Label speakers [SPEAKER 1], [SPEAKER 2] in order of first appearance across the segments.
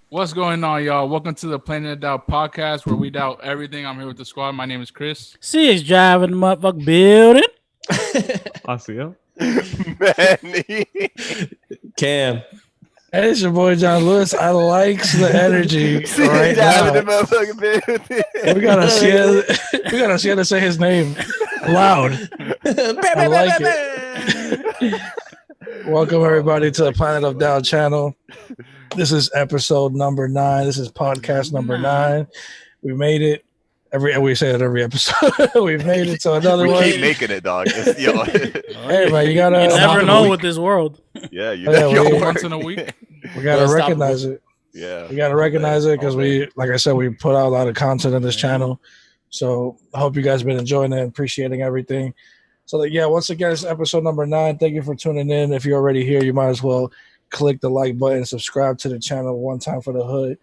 [SPEAKER 1] What's going on, y'all? Welcome to the Planet Doubt podcast where we doubt everything. I'm here with the squad. My name is Chris.
[SPEAKER 2] CX driving the motherfucking building.
[SPEAKER 3] I see him.
[SPEAKER 4] Manny.
[SPEAKER 5] Cam.
[SPEAKER 6] Hey, it's your boy John Lewis. I likes the energy
[SPEAKER 4] See
[SPEAKER 6] right
[SPEAKER 4] down in the
[SPEAKER 6] now.
[SPEAKER 4] motherfucking building.
[SPEAKER 6] We gotta see to say his name loud. I like it. Welcome everybody to the Planet of Doubt channel. This is episode number 9. This is podcast number 9. We made it. We say it every episode. We've made it to another
[SPEAKER 4] We
[SPEAKER 6] one.
[SPEAKER 4] keep making it, dog. Yo.
[SPEAKER 6] Hey man, you gotta.
[SPEAKER 2] You never know with this world.
[SPEAKER 4] Yeah, you
[SPEAKER 6] Yeah,
[SPEAKER 4] yo,
[SPEAKER 6] we-
[SPEAKER 1] Once in a week.
[SPEAKER 6] We gotta
[SPEAKER 5] Well,
[SPEAKER 6] recognize it.
[SPEAKER 4] Yeah.
[SPEAKER 6] We gotta recognize it because we, like I said, we put out a lot of content on this channel. So I hope you guys been enjoying it and appreciating everything. So yeah, once again, it's episode number 9. Thank you for tuning in. If you're already here, you might as well click the like button, subscribe to the channel one time for the hood.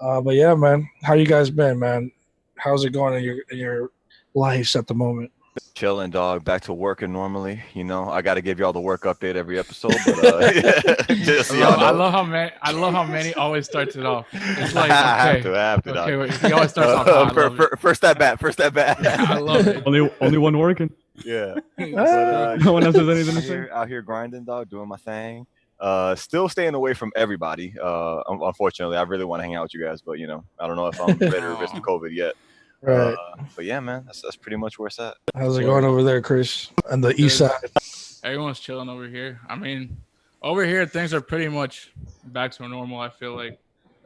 [SPEAKER 6] But yeah, man, how you guys been, man? How's it going in your lives at the moment?
[SPEAKER 4] Chilling, dog. Back to working normally. You know, I got to give y'all the work update every episode. But just so y'all know.
[SPEAKER 1] I love how Manny always starts it off. It's like,
[SPEAKER 4] I
[SPEAKER 1] okay,
[SPEAKER 4] have to, dog.
[SPEAKER 1] okay, wait, he always starts off. hot. I love it.
[SPEAKER 4] First at bat.
[SPEAKER 1] I love it.
[SPEAKER 3] Only one working.
[SPEAKER 4] Yeah.
[SPEAKER 3] No one else has anything to say.
[SPEAKER 4] Out here grinding, dog, doing my thing. Still staying away from everybody. Unfortunately, I really want to hang out with you guys, but you know, I don't know if I'm ready to risk the COVID yet.
[SPEAKER 6] Right.
[SPEAKER 4] But yeah, man, that's pretty much where it's at.
[SPEAKER 6] How's it going over there, Chris? On the east side.
[SPEAKER 1] Everyone's chilling over here. I mean, over here things are pretty much back to normal. I feel like,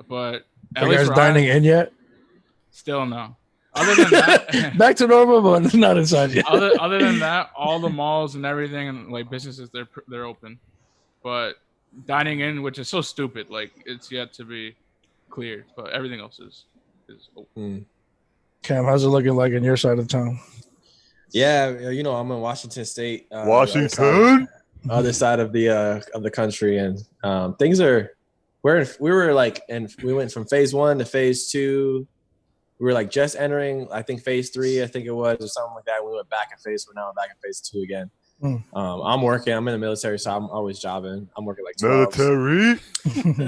[SPEAKER 1] but at
[SPEAKER 6] Are you
[SPEAKER 1] least
[SPEAKER 6] guys
[SPEAKER 1] for
[SPEAKER 6] dining in yet?
[SPEAKER 1] still no. Other than that,
[SPEAKER 6] Back to normal, but not inside yet.
[SPEAKER 1] other than that, all the malls and everything and like businesses they're open, but dining in, which is so stupid, like it's yet to be cleared. But everything else is open.
[SPEAKER 6] Cam, how's it looking like in your side of town?
[SPEAKER 5] Yeah, you know, I'm in Washington State.
[SPEAKER 4] Washington?
[SPEAKER 5] Other side of the country, and things are. We went from phase 1 to phase 2. We were like just entering, I think phase 3, I think it was, or something like that. We went back in phase 4. Now we're back in phase 2 again. I'm working. I'm in the military, so I'm always jobbing. I'm working like 12.
[SPEAKER 4] Military.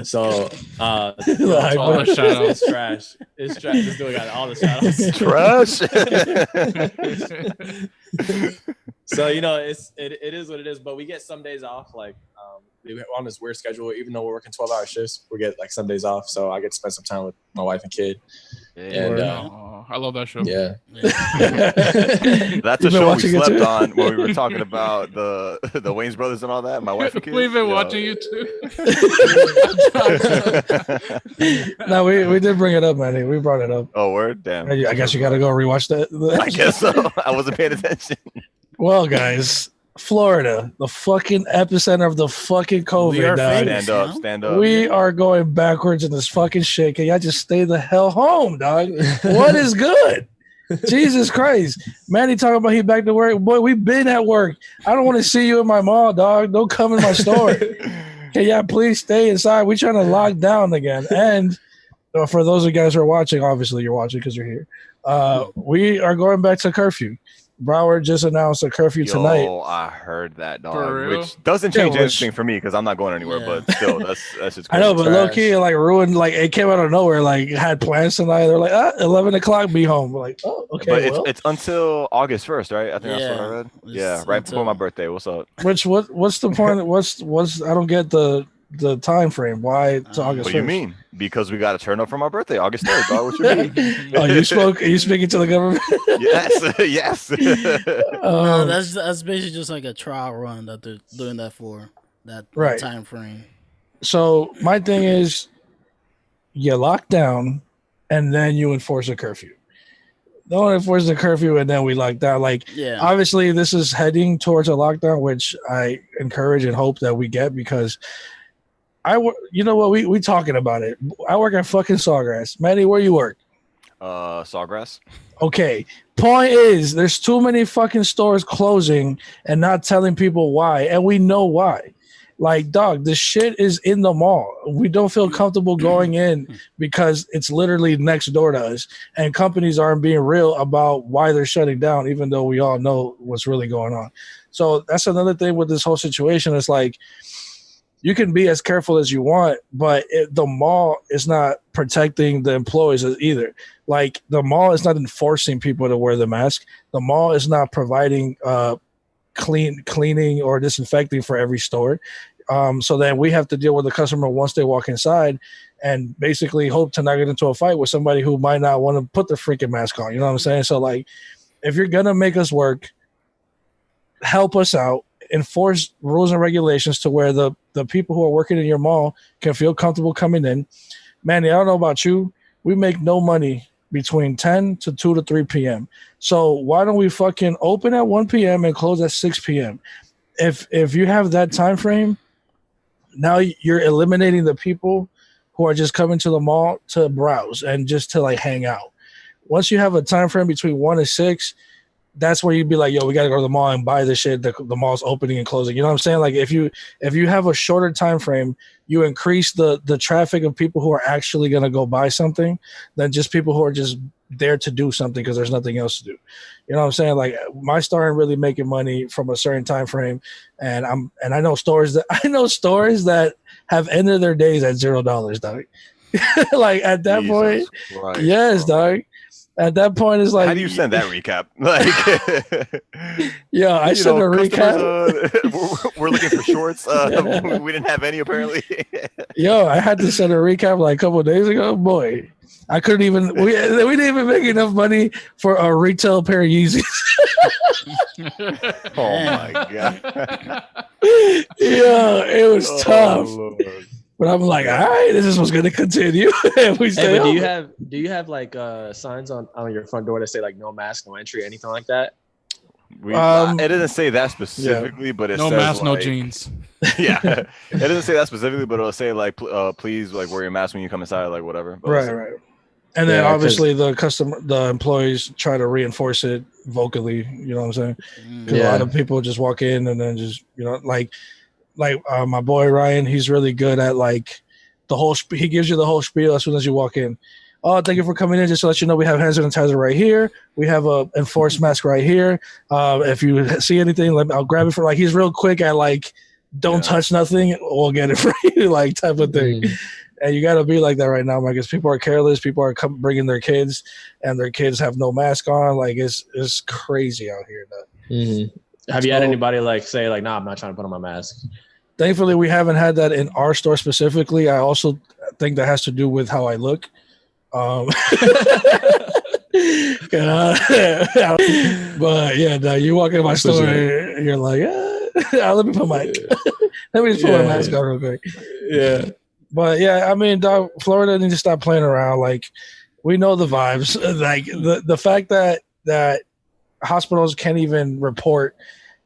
[SPEAKER 5] So,
[SPEAKER 1] All the shout-outs.
[SPEAKER 5] It's trash. It's trash. This dude got all the shout-outs.
[SPEAKER 4] Trash.
[SPEAKER 5] So you know, it is what it is. But we get some days off. Like we're on this weird schedule. Even though we're working 12-hour shifts, we get like some days off. So I get to spend some time with my wife and kid. And
[SPEAKER 1] I love that show.
[SPEAKER 5] yeah,
[SPEAKER 4] That's
[SPEAKER 6] You've been
[SPEAKER 4] a show we
[SPEAKER 6] watching it
[SPEAKER 4] slept
[SPEAKER 6] too?
[SPEAKER 4] on when we were talking about the Wayne's brothers and all that. My wife and kids.
[SPEAKER 1] We've been
[SPEAKER 4] Yo.
[SPEAKER 1] watching you too.
[SPEAKER 6] No, we did bring it up, man. We brought it up.
[SPEAKER 4] Oh, word? Damn.
[SPEAKER 6] I guess you got to go rewatch that.
[SPEAKER 4] I guess so. I wasn't paying attention.
[SPEAKER 6] Well, guys, Florida, the fucking epicenter of the fucking
[SPEAKER 2] We are
[SPEAKER 6] COVID. Dog.
[SPEAKER 2] famous.
[SPEAKER 4] Stand up.
[SPEAKER 6] We are going backwards in this fucking shit. Can y'all just stay the hell home, dog? What is good? Jesus Christ. Manny talking about he back to work. Boy, we been at work. I don't want to see you in my mall, dog. Don't come in my store. Can y'all please stay inside? We trying to lock down again. And for those of you guys who are watching, obviously you're watching because you're here. We are going back to curfew. Broward just announced a curfew tonight.
[SPEAKER 4] Oh, I heard that,
[SPEAKER 1] For
[SPEAKER 4] dog.
[SPEAKER 1] real?
[SPEAKER 4] Which doesn't
[SPEAKER 6] Yeah,
[SPEAKER 4] change
[SPEAKER 6] which-
[SPEAKER 4] anything for me because I'm not going anywhere.
[SPEAKER 2] Yeah.
[SPEAKER 4] But still, that's just crazy.
[SPEAKER 6] I know, but low
[SPEAKER 5] trash.
[SPEAKER 6] key, it, like ruined. Like it came out of nowhere. Like had plans tonight. They're like, 11 o'clock, be home. We're like, oh, okay.
[SPEAKER 4] But
[SPEAKER 6] well.
[SPEAKER 4] it's until August 1st, right? I think that's what I
[SPEAKER 2] Yeah.
[SPEAKER 4] read.
[SPEAKER 2] It's
[SPEAKER 4] Yeah, right
[SPEAKER 2] until-
[SPEAKER 4] before my birthday. What's up?
[SPEAKER 6] What's the point? What's I don't get the time frame. Why it's August?
[SPEAKER 4] What do you
[SPEAKER 6] 1st?
[SPEAKER 4] mean? Because we got to turn up for my birthday, August 3rd, dog. What you mean?
[SPEAKER 6] Oh, you spoke. Are you speaking to the government?
[SPEAKER 4] Yes.
[SPEAKER 2] No, that's basically just like a trial run that they're doing that for that
[SPEAKER 6] Right.
[SPEAKER 2] time frame.
[SPEAKER 6] So my thing is, you lock down, and then you enforce a curfew. Don't enforce the curfew, and then we lock down. Like
[SPEAKER 2] Yeah.
[SPEAKER 6] obviously, this is heading towards a lockdown, which I encourage and hope that we get because. You know what? We talking about it. I work at fucking Sawgrass. Manny, where you work?
[SPEAKER 4] Sawgrass.
[SPEAKER 6] Okay. Point is, there's too many fucking stores closing and not telling people why, and we know why. Like, dog, this shit is in the mall. We don't feel comfortable going in because it's literally next door to us, and companies aren't being real about why they're shutting down, even though we all know what's really going on. So that's another thing with this whole situation. It's like you can be as careful as you want, but the mall is not protecting the employees either. Like the mall is not enforcing people to wear the mask. The mall is not providing cleaning or disinfecting for every store. So then we have to deal with the customer once they walk inside and basically hope to not get into a fight with somebody who might not want to put the freaking mask on. You know what I'm saying? So like, if you're going to make us work, help us out, enforce rules and regulations to where the people who are working in your mall can feel comfortable coming in. Manny, I don't know about you. We make no money between 10 to 2 to 3 p.m. So why don't we fucking open at 1 p.m. and close at 6 p.m.? If you have that time frame, now you're eliminating the people who are just coming to the mall to browse and just to like hang out. Once you have a time frame between 1 and 6, that's where you'd be like, yo, we got to go to the mall and buy this shit. The mall's opening and closing. You know what I'm saying? Like if you have a shorter time frame, you increase the traffic of people who are actually going to go buy something than just people who are just there to do something because there's nothing else to do. You know what I'm saying? Like my store ain't really making money from a certain time frame, and I know stores that have ended their days at $0, dog. Like at that
[SPEAKER 4] Jesus
[SPEAKER 6] point,
[SPEAKER 4] Christ,
[SPEAKER 6] yes,
[SPEAKER 4] bro.
[SPEAKER 6] dog. At that point, it's like,
[SPEAKER 4] how do you send that recap? Like,
[SPEAKER 6] yeah, I sent a recap.
[SPEAKER 4] We're looking for shorts. We didn't have any apparently.
[SPEAKER 6] Yo, I had to send a recap like a couple of days ago. Boy, I couldn't even. We didn't even make enough money for a retail pair of Yeezys.
[SPEAKER 4] Oh my god.
[SPEAKER 6] Yeah, it was tough.
[SPEAKER 4] Lord.
[SPEAKER 6] But I'm like, all right, this is what's going to continue. We stay
[SPEAKER 5] Hey, but
[SPEAKER 6] open.
[SPEAKER 5] do you have like signs on your front door that say like no mask, no entry, anything like that?
[SPEAKER 4] It doesn't say that specifically, but it
[SPEAKER 1] No
[SPEAKER 4] says
[SPEAKER 1] mask, no
[SPEAKER 4] like,
[SPEAKER 1] jeans.
[SPEAKER 4] Yeah, it doesn't say that specifically, but it'll say like, please like wear your mask when you come inside, like whatever. But
[SPEAKER 6] Right. And then
[SPEAKER 5] Yeah,
[SPEAKER 6] obviously the employees try to reinforce it vocally. You know what I'm saying? 'Cause a lot of people just walk in and then just, you know, like my boy Ryan, he's really good at like the whole. He gives you the whole spiel as soon as you walk in. Oh, thank you for coming in. Just to let you know, we have hand sanitizer right here. We have a enforced mask right here. If you see anything, I'll grab it for. Like he's real quick at like, don't touch nothing. We'll get it for you, like type of thing. And you got to be like that right now, because people are careless. People are bringing their kids, and their kids have no mask on. Like it's crazy out here.
[SPEAKER 5] Have you had anybody like say like, nah, I'm not trying to put on my mask?
[SPEAKER 6] Thankfully, we haven't had that in our store specifically. I also think that has to do with how I look. But yeah, no, you walk in my store, and you're like, let me put my let me just put my mask on real quick.
[SPEAKER 5] Yeah.
[SPEAKER 6] But yeah, I mean, dog, Florida needs to stop playing around. Like, we know the vibes. Like the fact that hospitals can't even report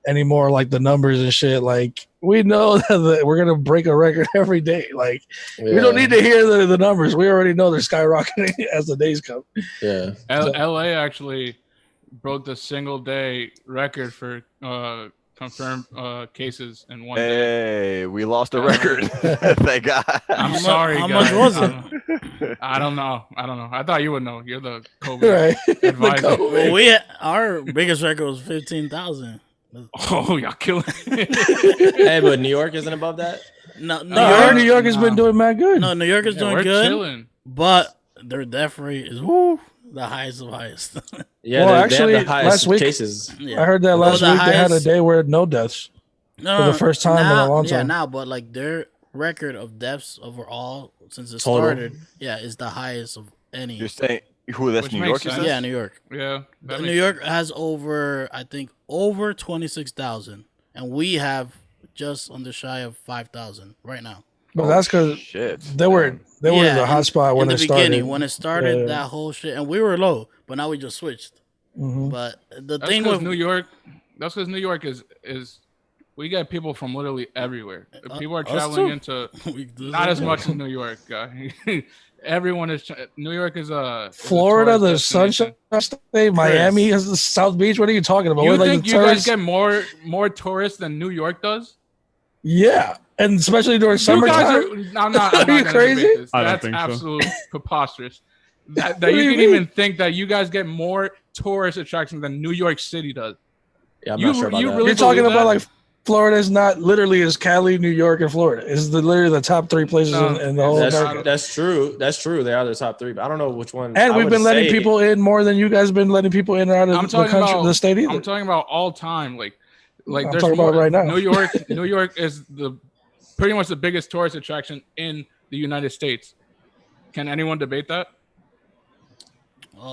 [SPEAKER 6] anymore, like the numbers and shit. Like, we know that we're gonna break a record every day. Like, we don't need to hear the numbers. We already know they're skyrocketing as the days come.
[SPEAKER 5] Yeah.
[SPEAKER 1] LA actually broke the single day record for confirmed cases in one day.
[SPEAKER 4] Hey, we lost a record. Thank God.
[SPEAKER 1] I'm sorry,
[SPEAKER 2] How
[SPEAKER 1] guys.
[SPEAKER 2] much was it?
[SPEAKER 1] I don't know. I thought you would know. You're the COVID
[SPEAKER 6] Right.
[SPEAKER 1] advisor.
[SPEAKER 2] Well, our biggest record was 15,000.
[SPEAKER 1] Oh, y'all killing me.
[SPEAKER 5] Hey, but New York isn't above that?
[SPEAKER 2] No,
[SPEAKER 6] I heard New York has been doing mad good.
[SPEAKER 2] No, New York is doing
[SPEAKER 1] we're
[SPEAKER 2] good,
[SPEAKER 1] chilling.
[SPEAKER 2] but their death rate is the highest of highest.
[SPEAKER 5] Yeah,
[SPEAKER 6] Well,
[SPEAKER 5] they have
[SPEAKER 6] actually,
[SPEAKER 5] the highest
[SPEAKER 6] last week-
[SPEAKER 5] cases.
[SPEAKER 6] I heard that last
[SPEAKER 2] the
[SPEAKER 6] week they had a
[SPEAKER 2] highest-
[SPEAKER 6] day where no deaths.
[SPEAKER 2] No,
[SPEAKER 6] For the first time in a long
[SPEAKER 2] Yeah,
[SPEAKER 6] time.
[SPEAKER 2] now, but like their record of deaths overall since it
[SPEAKER 5] Total.
[SPEAKER 2] started, is the highest of any.
[SPEAKER 4] You're saying who? That's
[SPEAKER 1] Which
[SPEAKER 4] New
[SPEAKER 1] makes
[SPEAKER 4] York. You
[SPEAKER 1] sense.
[SPEAKER 4] said?
[SPEAKER 2] Yeah, New York.
[SPEAKER 1] Yeah. that
[SPEAKER 2] New
[SPEAKER 1] makes
[SPEAKER 2] York
[SPEAKER 1] sense.
[SPEAKER 2] has over 26,000, and we have just on the shy of 5,000 right now.
[SPEAKER 6] But that's because
[SPEAKER 4] Shit.
[SPEAKER 6] they were the hot spot when
[SPEAKER 2] in
[SPEAKER 6] it
[SPEAKER 2] the
[SPEAKER 6] started.
[SPEAKER 2] beginning, when it started,
[SPEAKER 6] Yeah.
[SPEAKER 2] that whole shit, and we were low, but now we just switched.
[SPEAKER 6] Mhm.
[SPEAKER 2] But the
[SPEAKER 1] That's
[SPEAKER 2] thing
[SPEAKER 1] because
[SPEAKER 2] with
[SPEAKER 1] New York. That's because New York is we get people from literally everywhere. People are
[SPEAKER 2] us
[SPEAKER 1] traveling
[SPEAKER 2] too.
[SPEAKER 1] into
[SPEAKER 2] we do
[SPEAKER 1] not as
[SPEAKER 2] that.
[SPEAKER 1] much as New York. Everyone is. New York is a
[SPEAKER 6] Florida, the
[SPEAKER 1] tourist destination.
[SPEAKER 6] Sunshine State, Miami, is the South Beach. What are you talking about?
[SPEAKER 1] You
[SPEAKER 6] We're like
[SPEAKER 1] think
[SPEAKER 6] the
[SPEAKER 1] you guys
[SPEAKER 6] tourists-
[SPEAKER 1] get more tourists than New York does?
[SPEAKER 6] Yeah, and especially during
[SPEAKER 1] You
[SPEAKER 6] summertime.
[SPEAKER 1] guys are. I'm not
[SPEAKER 6] Are you
[SPEAKER 1] gonna
[SPEAKER 6] crazy?
[SPEAKER 1] debate this.
[SPEAKER 3] I don't
[SPEAKER 1] That's
[SPEAKER 3] think so.
[SPEAKER 1] absolute preposterous. That
[SPEAKER 6] What do
[SPEAKER 1] you
[SPEAKER 6] you
[SPEAKER 1] can
[SPEAKER 6] mean?
[SPEAKER 1] even think that you guys get more tourist attractions than New York City does.
[SPEAKER 5] Yeah, I'm
[SPEAKER 1] You-
[SPEAKER 5] not sure about
[SPEAKER 1] you
[SPEAKER 5] that.
[SPEAKER 1] really
[SPEAKER 6] You're talking
[SPEAKER 1] believe
[SPEAKER 6] about
[SPEAKER 1] that?
[SPEAKER 6] like Florida is not literally is Cali, New York, and Florida. It's literally the top 3 places in the whole America.
[SPEAKER 5] That's true. That's true. They are the top 3, but I don't know which one.
[SPEAKER 6] And we've been letting people in more than you guys have been letting people in or out of the country, the state either.
[SPEAKER 1] I'm talking about all time. Like
[SPEAKER 6] I'm
[SPEAKER 1] there's
[SPEAKER 6] talking
[SPEAKER 1] more,
[SPEAKER 6] about right now.
[SPEAKER 1] New York is pretty much the biggest tourist attraction in the United States. Can anyone debate that?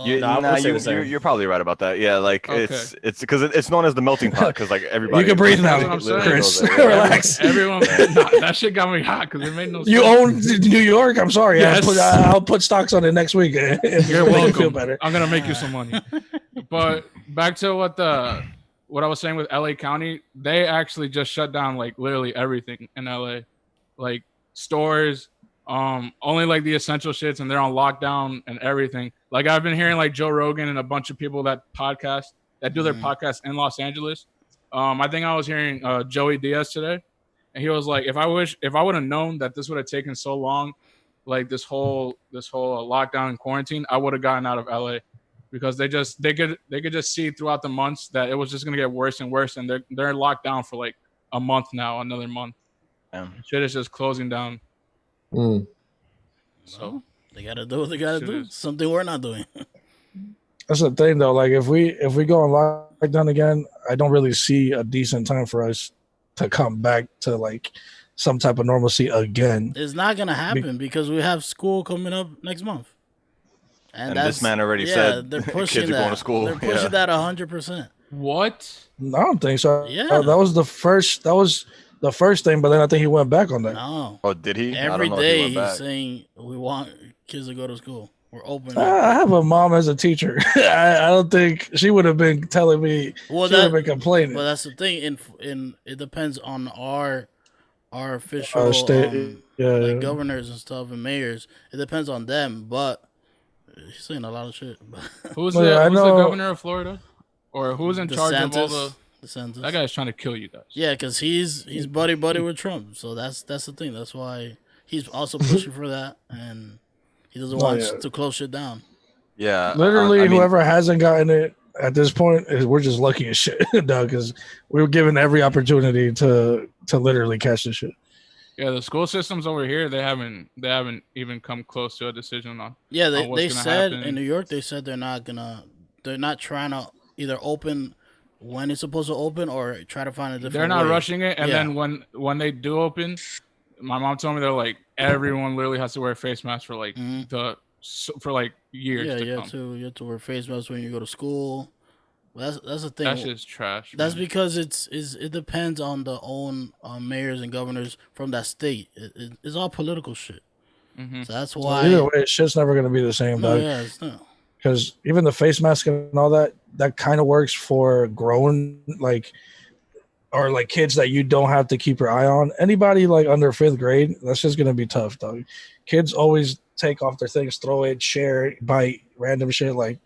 [SPEAKER 4] You're probably right about that. Yeah, like it's because it's known as the melting pot because like everybody.
[SPEAKER 6] You can breathe now, Chris. Relax.
[SPEAKER 1] Everyone, that shit got me hot because it made no sense.
[SPEAKER 6] You own New York. I'm sorry.
[SPEAKER 1] Yes.
[SPEAKER 6] I'll put stocks on it next week.
[SPEAKER 1] You're welcome. Feel better. I'm gonna make you some money. But back to what I was saying with LA County, they actually just shut down like literally everything in LA, like stores. Only like the essential shits, and they're on lockdown and everything. Like I've been hearing like Joe Rogan and a bunch of people that do their podcast in Los Angeles. I think I was hearing Joey Diaz today, and he was like, if I would have known that this would have taken so long, like this whole lockdown and quarantine, I would have gotten out of LA because they could just see throughout the months that it was just gonna get worse and worse, and they're locked down for like a month now, another month. Shit is just closing down.
[SPEAKER 2] So they gotta do what they gotta do. Something we're not doing.
[SPEAKER 6] That's the thing, though. Like if we go on lockdown again, I don't really see a decent time for us to come back to like some type of normalcy again.
[SPEAKER 2] It's not gonna happen because we have school coming up next month,
[SPEAKER 4] and this man already said
[SPEAKER 2] they're pushing
[SPEAKER 4] kids are going to school.
[SPEAKER 2] They're pushing that 100%.
[SPEAKER 1] What?
[SPEAKER 6] I don't think so.
[SPEAKER 2] Yeah,
[SPEAKER 6] that was the first. That was the first thing, but then I think he went back on that.
[SPEAKER 2] No.
[SPEAKER 4] Oh, did he?
[SPEAKER 2] Every day he's saying we want kids to go to school. We're open.
[SPEAKER 6] I have a mom as a teacher. I don't think she would have been telling me. Well, she would have been complaining.
[SPEAKER 2] But that's the thing. In it depends on our official
[SPEAKER 6] state,
[SPEAKER 2] like governors and stuff and mayors. It depends on them. But he's saying a lot of shit.
[SPEAKER 1] Who's the governor of Florida, or who's in charge of all the? That guy's trying to kill you guys.
[SPEAKER 2] Yeah, because he's buddy with Trump. So that's the thing. That's why he's also pushing for that, and he doesn't want to close shit down.
[SPEAKER 4] Yeah,
[SPEAKER 6] literally, whoever hasn't gotten it at this point we're just lucky as shit, Doug, because we were given every opportunity to literally catch this shit.
[SPEAKER 1] Yeah, the school systems over here they haven't even come close to a decision on.
[SPEAKER 2] Yeah, they said in New York they said they're not trying to either open when it's supposed to open or try to find a different
[SPEAKER 1] They're not
[SPEAKER 2] way.
[SPEAKER 1] rushing it, and then when they do open, my mom told me they're like everyone literally has to wear a face mask for like for like years.
[SPEAKER 2] Yeah, you have to wear face masks when you go to school. Well, that's the thing.
[SPEAKER 1] That's just trash.
[SPEAKER 2] That's because it depends on the own mayors and governors from that state. It's all political shit. Mm-hmm. So that's why.
[SPEAKER 6] Either way, shit's never gonna be the same, Doug.
[SPEAKER 2] Yeah, it's not.
[SPEAKER 6] Because even the face mask and all that kind of works for grown or kids that you don't have to keep your eye on. Anybody like under 5th grade, that's just gonna be tough, dog. Kids always take off their things, throw it, share it, bite random shit. Like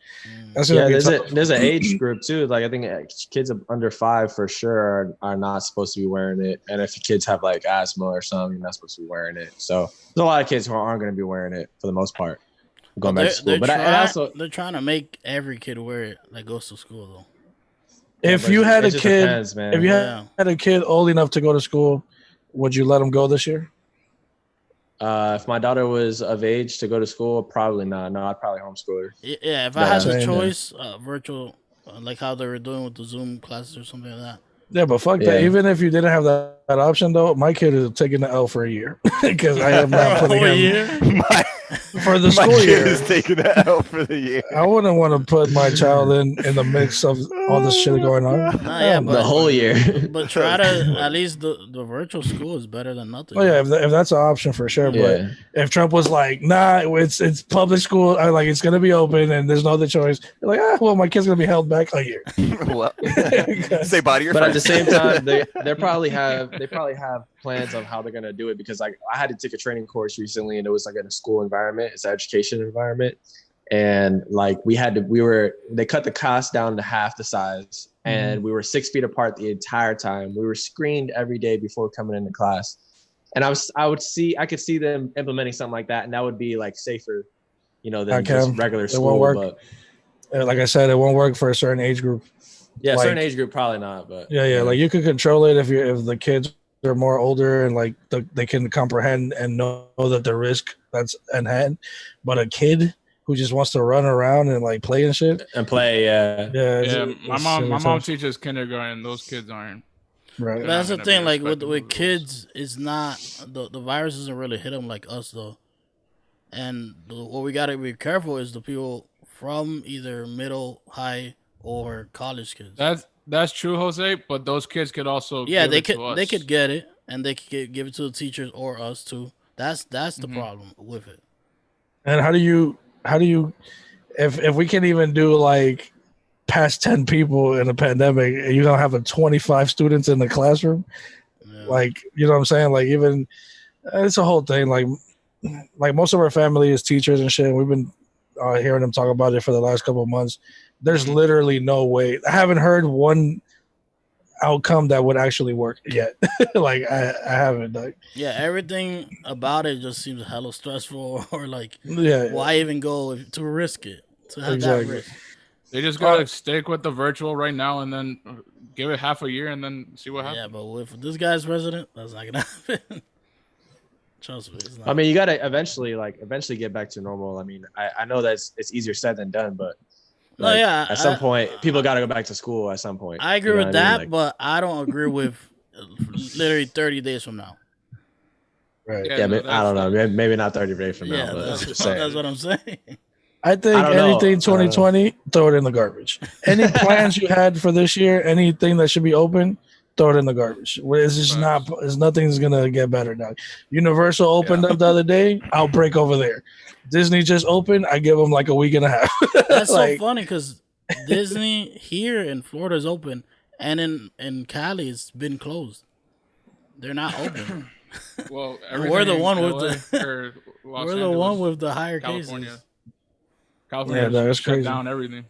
[SPEAKER 6] that's gonna be tough.
[SPEAKER 5] There's an age group too. Like I think kids under 5 for sure are not supposed to be wearing it. And if kids have like asthma or something, you're not supposed to be wearing it. So there's a lot of kids who aren't going to be wearing it for the most part. Going back to school,
[SPEAKER 2] they're trying to make every kid wear it that goes to school though.
[SPEAKER 6] If you had a kid, if you had a kid old enough to go to school, would you let him go this year?
[SPEAKER 5] If my daughter was of age to go to school, probably not. No, I'd probably homeschool her.
[SPEAKER 2] Yeah, if I had the choice, virtual, like how they were doing with the Zoom classes or something like that.
[SPEAKER 6] Yeah, but fuck that. Even if you didn't have that option, though, my kid is taking the L for a year because I am not putting him for the school year.
[SPEAKER 4] My kid is taking the L for the year.
[SPEAKER 6] I wouldn't want to put my child in the mix of all this shit going on.
[SPEAKER 2] But
[SPEAKER 5] the whole year.
[SPEAKER 2] But try to at least the virtual school is better than nothing.
[SPEAKER 6] Oh yeah, if that's an option for sure. But if Trump was like, nah, it's public school, it's gonna be open and there's no other choice, you're like, well, my kid's gonna be held back a year.
[SPEAKER 4] Well, say bye to your
[SPEAKER 5] friend.
[SPEAKER 4] At
[SPEAKER 5] the same time, they probably have plans of how they're gonna do it because I had to take a training course recently and it was in a school environment, it's an education environment, and they cut the class down to half the size and we were 6 feet apart the entire time. We were screened every day before coming into class, and I could see them implementing something like that, and that would be safer, than just regular school.
[SPEAKER 6] But like I said, it won't work for a certain age group.
[SPEAKER 5] Yeah,
[SPEAKER 6] Like-
[SPEAKER 5] certain age group probably not, but
[SPEAKER 6] Yeah. Like you could control it if the kids are more older and like they can comprehend and know that the risk that's at hand. But a kid who just wants to run around and like play and shit.
[SPEAKER 5] and play.
[SPEAKER 1] Yeah, my mom teaches kindergarten. Those kids aren't.
[SPEAKER 6] Right.
[SPEAKER 1] They're
[SPEAKER 6] That's
[SPEAKER 1] not
[SPEAKER 6] the
[SPEAKER 1] gonna be
[SPEAKER 6] thing. Like
[SPEAKER 1] respecting
[SPEAKER 6] with
[SPEAKER 1] the rules.
[SPEAKER 6] kids, it's not the virus doesn't really hit them like us though. And what we gotta be careful is the people from either middle, high, or college kids.
[SPEAKER 1] That's true, Jose. But those kids could also
[SPEAKER 6] they
[SPEAKER 1] it
[SPEAKER 6] could
[SPEAKER 1] to us.
[SPEAKER 6] they could get it and they could give it to the teachers or us too. That's the
[SPEAKER 1] Mhm.
[SPEAKER 6] problem with it. And how do you if we can even do like past 10 people in a pandemic, you're gonna have 25 students in the classroom? Yeah. Like, you know what I'm saying? Like, even it's a whole thing. Like most of our family is teachers and shit. And we've been hearing them talk about it for the last couple of months. There's literally no way. I haven't heard one outcome that would actually work yet. Like I haven't. Like, yeah, everything about it just seems hella stressful. Or like, why even go to risk it? To have that risk.
[SPEAKER 1] They just gotta stick with the virtual right now, and then give it half a year, and then see what happens.
[SPEAKER 6] Yeah, but if this guy's president, that's not gonna happen. Trust me. It's not.
[SPEAKER 5] I mean, you gotta eventually get back to normal. I mean, I know that it's easier said than done, but like, at some point, people gotta go back to school. At some point,
[SPEAKER 6] I agree with that, but I don't agree with literally 30 days from now. Right?
[SPEAKER 5] Yeah, I don't know. Maybe not 30 days from now.
[SPEAKER 6] Yeah,
[SPEAKER 5] But
[SPEAKER 6] that's what I'm saying. I think
[SPEAKER 5] know.
[SPEAKER 6] anything 2020, throw it in the garbage. Any plans you had for this year, anything that should be open, throw it in the garbage. It's just not. Nothing's gonna get better now. Universal opened up the other day. Outbreak over there. Disney just opened. I give them like a week and a half. That's like, so funny because Disney here in Florida is open, and in Cali it's been closed. They're not open.
[SPEAKER 1] Well,
[SPEAKER 6] we're the one with the higher
[SPEAKER 1] California.
[SPEAKER 6] cases.
[SPEAKER 1] California
[SPEAKER 6] that's
[SPEAKER 1] shut
[SPEAKER 6] crazy.
[SPEAKER 1] down everything.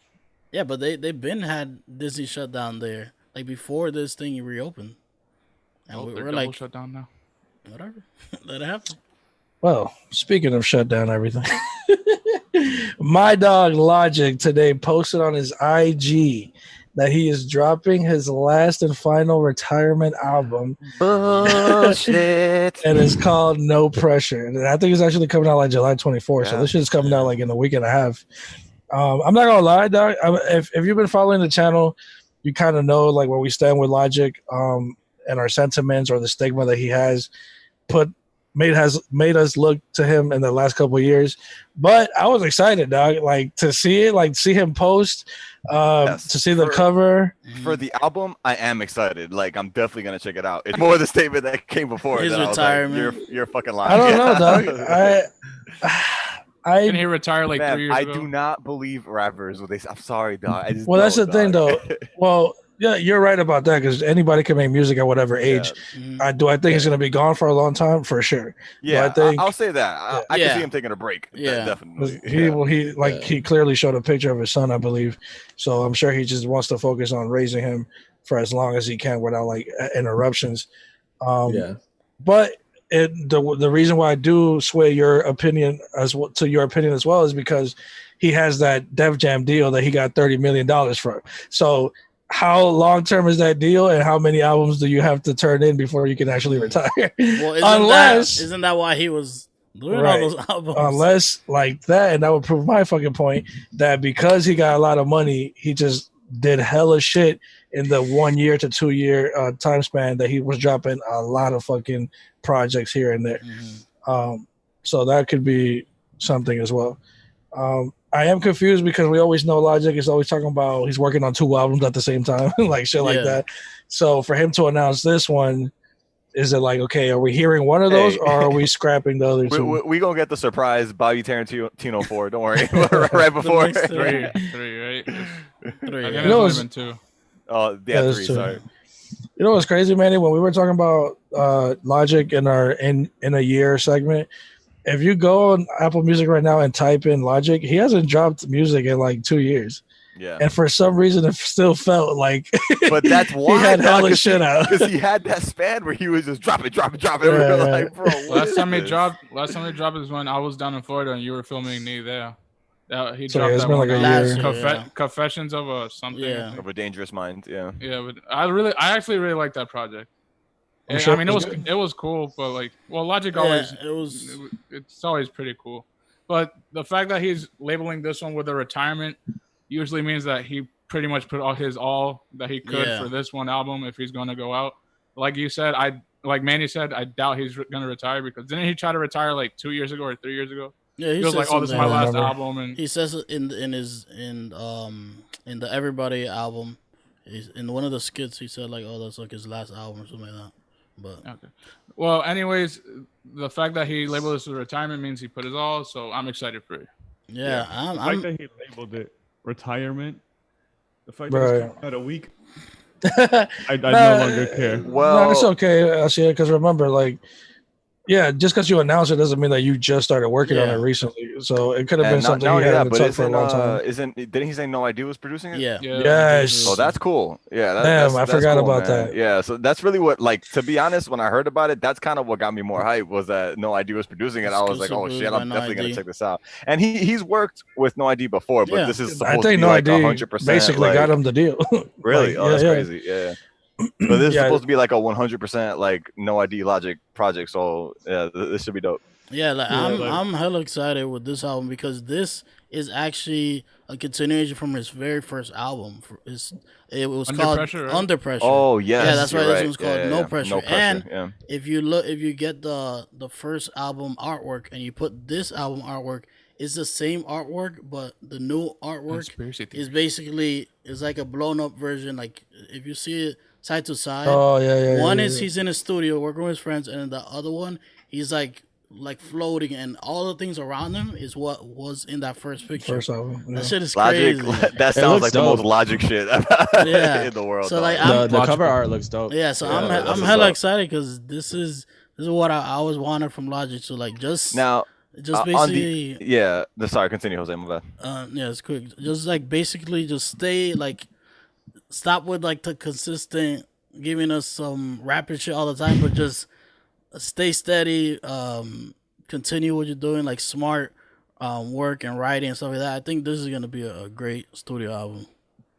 [SPEAKER 6] Yeah, but they've been had Disney shut down there like before this thing reopened, and we're like
[SPEAKER 1] shut down now.
[SPEAKER 6] Whatever, let it happen. Well, speaking of shut down everything, my dog Logic today posted on his IG that he is dropping his last and final retirement album.
[SPEAKER 4] Bullshit.
[SPEAKER 6] And it's called No Pressure. And I think it's actually coming out like July 24th. So this shit's coming out like in a week and a half. I'm not gonna lie, dog. If you've been following the channel, you kind of know like where we stand with Logic, and our sentiments or the stigma that he has made us look to him in the last couple of years. But I was excited, dog, like to see it, like see him post, to see the cover
[SPEAKER 4] for the album. I am excited. Like I'm definitely gonna check it out. It's more the statement that came before
[SPEAKER 6] his
[SPEAKER 4] that
[SPEAKER 6] retirement.
[SPEAKER 4] I was like, you're fucking lying.
[SPEAKER 6] I don't know, dog.
[SPEAKER 1] Didn't he retire like 3 years ago?
[SPEAKER 4] I do not believe rappers. I'm sorry, dog.
[SPEAKER 6] Well, that's the thing, though. Well, yeah, you're right about that because anybody can make music at whatever age. Do I think it's going to be gone for a long time? For sure.
[SPEAKER 4] Yeah, I'll say that. I can see him taking a break. Yeah, definitely.
[SPEAKER 6] He clearly showed a picture of his son, I believe. So I'm sure he just wants to focus on raising him for as long as he can without like interruptions. But the reason why I do sway your opinion as well is because he has that Def Jam deal that he got $30 million for. So how long term is that deal, and how many albums do you have to turn in before you can actually retire? Well, isn't that why he was doing all those albums? Unless like that, and that would prove my fucking point that because he got a lot of money, he just did hella shit in the 1 year to 2 year time span that he was dropping a lot of fucking projects here and there. So that could be something as well. I am confused because we always know Logic is always talking about he's working on 2 albums at the same time, like shit like that. So for him to announce this one, is it like, okay, are we hearing one of those or are we scrapping the other 2?
[SPEAKER 4] We gonna get the surprise Bobby Tarantino 4. Don't worry, right before
[SPEAKER 1] 3, right?
[SPEAKER 6] 3.
[SPEAKER 1] I think it's even 2.
[SPEAKER 4] Oh, yeah, 3. Sorry.
[SPEAKER 6] You know what's crazy, Manny? When we were talking about Logic in our in a year segment, if you go on Apple Music right now and type in Logic, he hasn't dropped music in like 2 years.
[SPEAKER 4] Yeah.
[SPEAKER 6] And for some reason, it still felt like.
[SPEAKER 4] But that's why
[SPEAKER 6] he had hella shit out
[SPEAKER 4] because he had that span where he was just drop it. Like, bro,
[SPEAKER 1] last time he dropped is when I was down in Florida and you were filming me there. He
[SPEAKER 6] So,
[SPEAKER 1] dropped
[SPEAKER 6] it's
[SPEAKER 1] that
[SPEAKER 6] been
[SPEAKER 1] one
[SPEAKER 6] like a
[SPEAKER 1] album,
[SPEAKER 2] year. Last year, yeah.
[SPEAKER 1] Confessions of a something.
[SPEAKER 2] Yeah.
[SPEAKER 1] I think.
[SPEAKER 4] Of a Dangerous Mind. Yeah.
[SPEAKER 1] Yeah, but I actually really like that project.
[SPEAKER 6] I'm sure
[SPEAKER 1] I mean,
[SPEAKER 6] good.
[SPEAKER 1] it was cool, but like, well, Logic
[SPEAKER 2] Yeah,
[SPEAKER 1] always
[SPEAKER 2] it
[SPEAKER 1] it's always pretty cool. But the fact that he's labeling this one with a retirement usually means that he pretty much put all that he could
[SPEAKER 2] Yeah.
[SPEAKER 1] for this one album if he's going to go out. Like you said, like Manny said, I doubt he's going to retire because didn't he try to retire like 2 years ago or 3 years ago?
[SPEAKER 2] Yeah,
[SPEAKER 1] He was
[SPEAKER 2] said
[SPEAKER 1] like, "Oh, this is my
[SPEAKER 2] something
[SPEAKER 1] last
[SPEAKER 6] remember.
[SPEAKER 1] album," and
[SPEAKER 2] He says it in the Everybody album. In one of the skits, he said like, "Oh, that's like his last album" or something like that. But
[SPEAKER 1] okay. Well, anyways, the fact that he labeled this as retirement means he put his all. So I'm excited for it.
[SPEAKER 2] yeah,
[SPEAKER 3] The fact
[SPEAKER 2] I'm
[SPEAKER 3] that he labeled it retirement, the fact
[SPEAKER 6] Right.
[SPEAKER 3] that it's coming out a week, I no longer care.
[SPEAKER 4] Well,
[SPEAKER 6] No, it's okay, Asia, because remember, like, yeah, just because you announce it doesn't mean that you just started working on
[SPEAKER 2] Yeah.
[SPEAKER 6] it recently. So it could have been
[SPEAKER 4] and not,
[SPEAKER 6] something
[SPEAKER 4] not
[SPEAKER 6] he
[SPEAKER 4] only
[SPEAKER 6] had
[SPEAKER 4] that,
[SPEAKER 6] in the
[SPEAKER 4] but
[SPEAKER 6] tuck for a long time.
[SPEAKER 4] didn't he say No ID was producing it?
[SPEAKER 2] yeah.
[SPEAKER 6] Yes.
[SPEAKER 4] So that's cool. Yeah,
[SPEAKER 6] Damn, I
[SPEAKER 4] that's
[SPEAKER 6] forgot
[SPEAKER 4] cool,
[SPEAKER 6] about
[SPEAKER 4] man.
[SPEAKER 6] that.
[SPEAKER 4] Yeah, so that's really what, like, to be honest, when I heard about it, that's kind of what got me more hype was that No ID was producing it. I was like,
[SPEAKER 2] Exclusive
[SPEAKER 4] oh
[SPEAKER 2] produced
[SPEAKER 4] shit,
[SPEAKER 2] by
[SPEAKER 4] I'm
[SPEAKER 2] No
[SPEAKER 4] definitely gonna
[SPEAKER 2] ID.
[SPEAKER 4] check this out. And he's worked with No ID before, but
[SPEAKER 2] Yeah.
[SPEAKER 4] this is
[SPEAKER 6] I
[SPEAKER 4] supposed to
[SPEAKER 6] think
[SPEAKER 4] be
[SPEAKER 6] No
[SPEAKER 4] like
[SPEAKER 6] ID
[SPEAKER 4] 100%.
[SPEAKER 6] basically
[SPEAKER 4] like,
[SPEAKER 6] got him the deal.
[SPEAKER 4] Really?
[SPEAKER 6] Like,
[SPEAKER 4] Oh, that's
[SPEAKER 6] yeah.
[SPEAKER 4] crazy. Yeah. But this is
[SPEAKER 6] Yeah.
[SPEAKER 4] supposed to be like a 100% like No ID Logic project, so yeah, this should be dope.
[SPEAKER 2] Yeah, like
[SPEAKER 6] Yeah,
[SPEAKER 2] I'm hella excited with this album because this is actually a continuation from his very first album. It was
[SPEAKER 1] Under
[SPEAKER 2] called
[SPEAKER 1] Pressure, right?
[SPEAKER 2] Under Pressure.
[SPEAKER 4] Oh yes,
[SPEAKER 2] yeah, that's why
[SPEAKER 4] you're
[SPEAKER 2] this
[SPEAKER 4] right.
[SPEAKER 2] one's called
[SPEAKER 4] Yeah,
[SPEAKER 2] No
[SPEAKER 4] yeah.
[SPEAKER 2] Pressure.
[SPEAKER 4] No Pressure.
[SPEAKER 2] And
[SPEAKER 4] yeah.
[SPEAKER 2] if you get the first album artwork and you put this album artwork, it's the same artwork, but the new artwork
[SPEAKER 1] Conspiracy theory.
[SPEAKER 2] is basically is like a blown up version. Like if you see it side to side,
[SPEAKER 6] Oh yeah.
[SPEAKER 2] one
[SPEAKER 6] yeah,
[SPEAKER 2] is
[SPEAKER 6] yeah.
[SPEAKER 2] he's in a studio working with his friends, and then the other one he's like floating, and all the things around him is what was in that first picture.
[SPEAKER 6] First album. Yeah.
[SPEAKER 2] That shit is
[SPEAKER 4] Logic.
[SPEAKER 2] crazy.
[SPEAKER 4] That sounds
[SPEAKER 5] looks
[SPEAKER 4] like the
[SPEAKER 5] dope.
[SPEAKER 4] most Logic shit
[SPEAKER 2] Yeah.
[SPEAKER 4] in the world.
[SPEAKER 2] So,
[SPEAKER 4] dog.
[SPEAKER 2] like,
[SPEAKER 5] The cover
[SPEAKER 1] Logical.
[SPEAKER 5] art looks dope.
[SPEAKER 2] Yeah, so
[SPEAKER 4] Yeah,
[SPEAKER 2] I'm
[SPEAKER 4] that's what's
[SPEAKER 2] hella
[SPEAKER 4] up.
[SPEAKER 2] excited because this is what I always wanted from Logic. So like just
[SPEAKER 4] now
[SPEAKER 2] just
[SPEAKER 4] on
[SPEAKER 2] basically
[SPEAKER 4] the sorry, continue, Jose. My bad.
[SPEAKER 2] yeah, it's quick. Just like basically just stay like stop with like the consistent giving us some rapid shit all the time, but just stay steady. Continue what you're doing, like smart work and writing and stuff like that. I think this is gonna be a great studio album.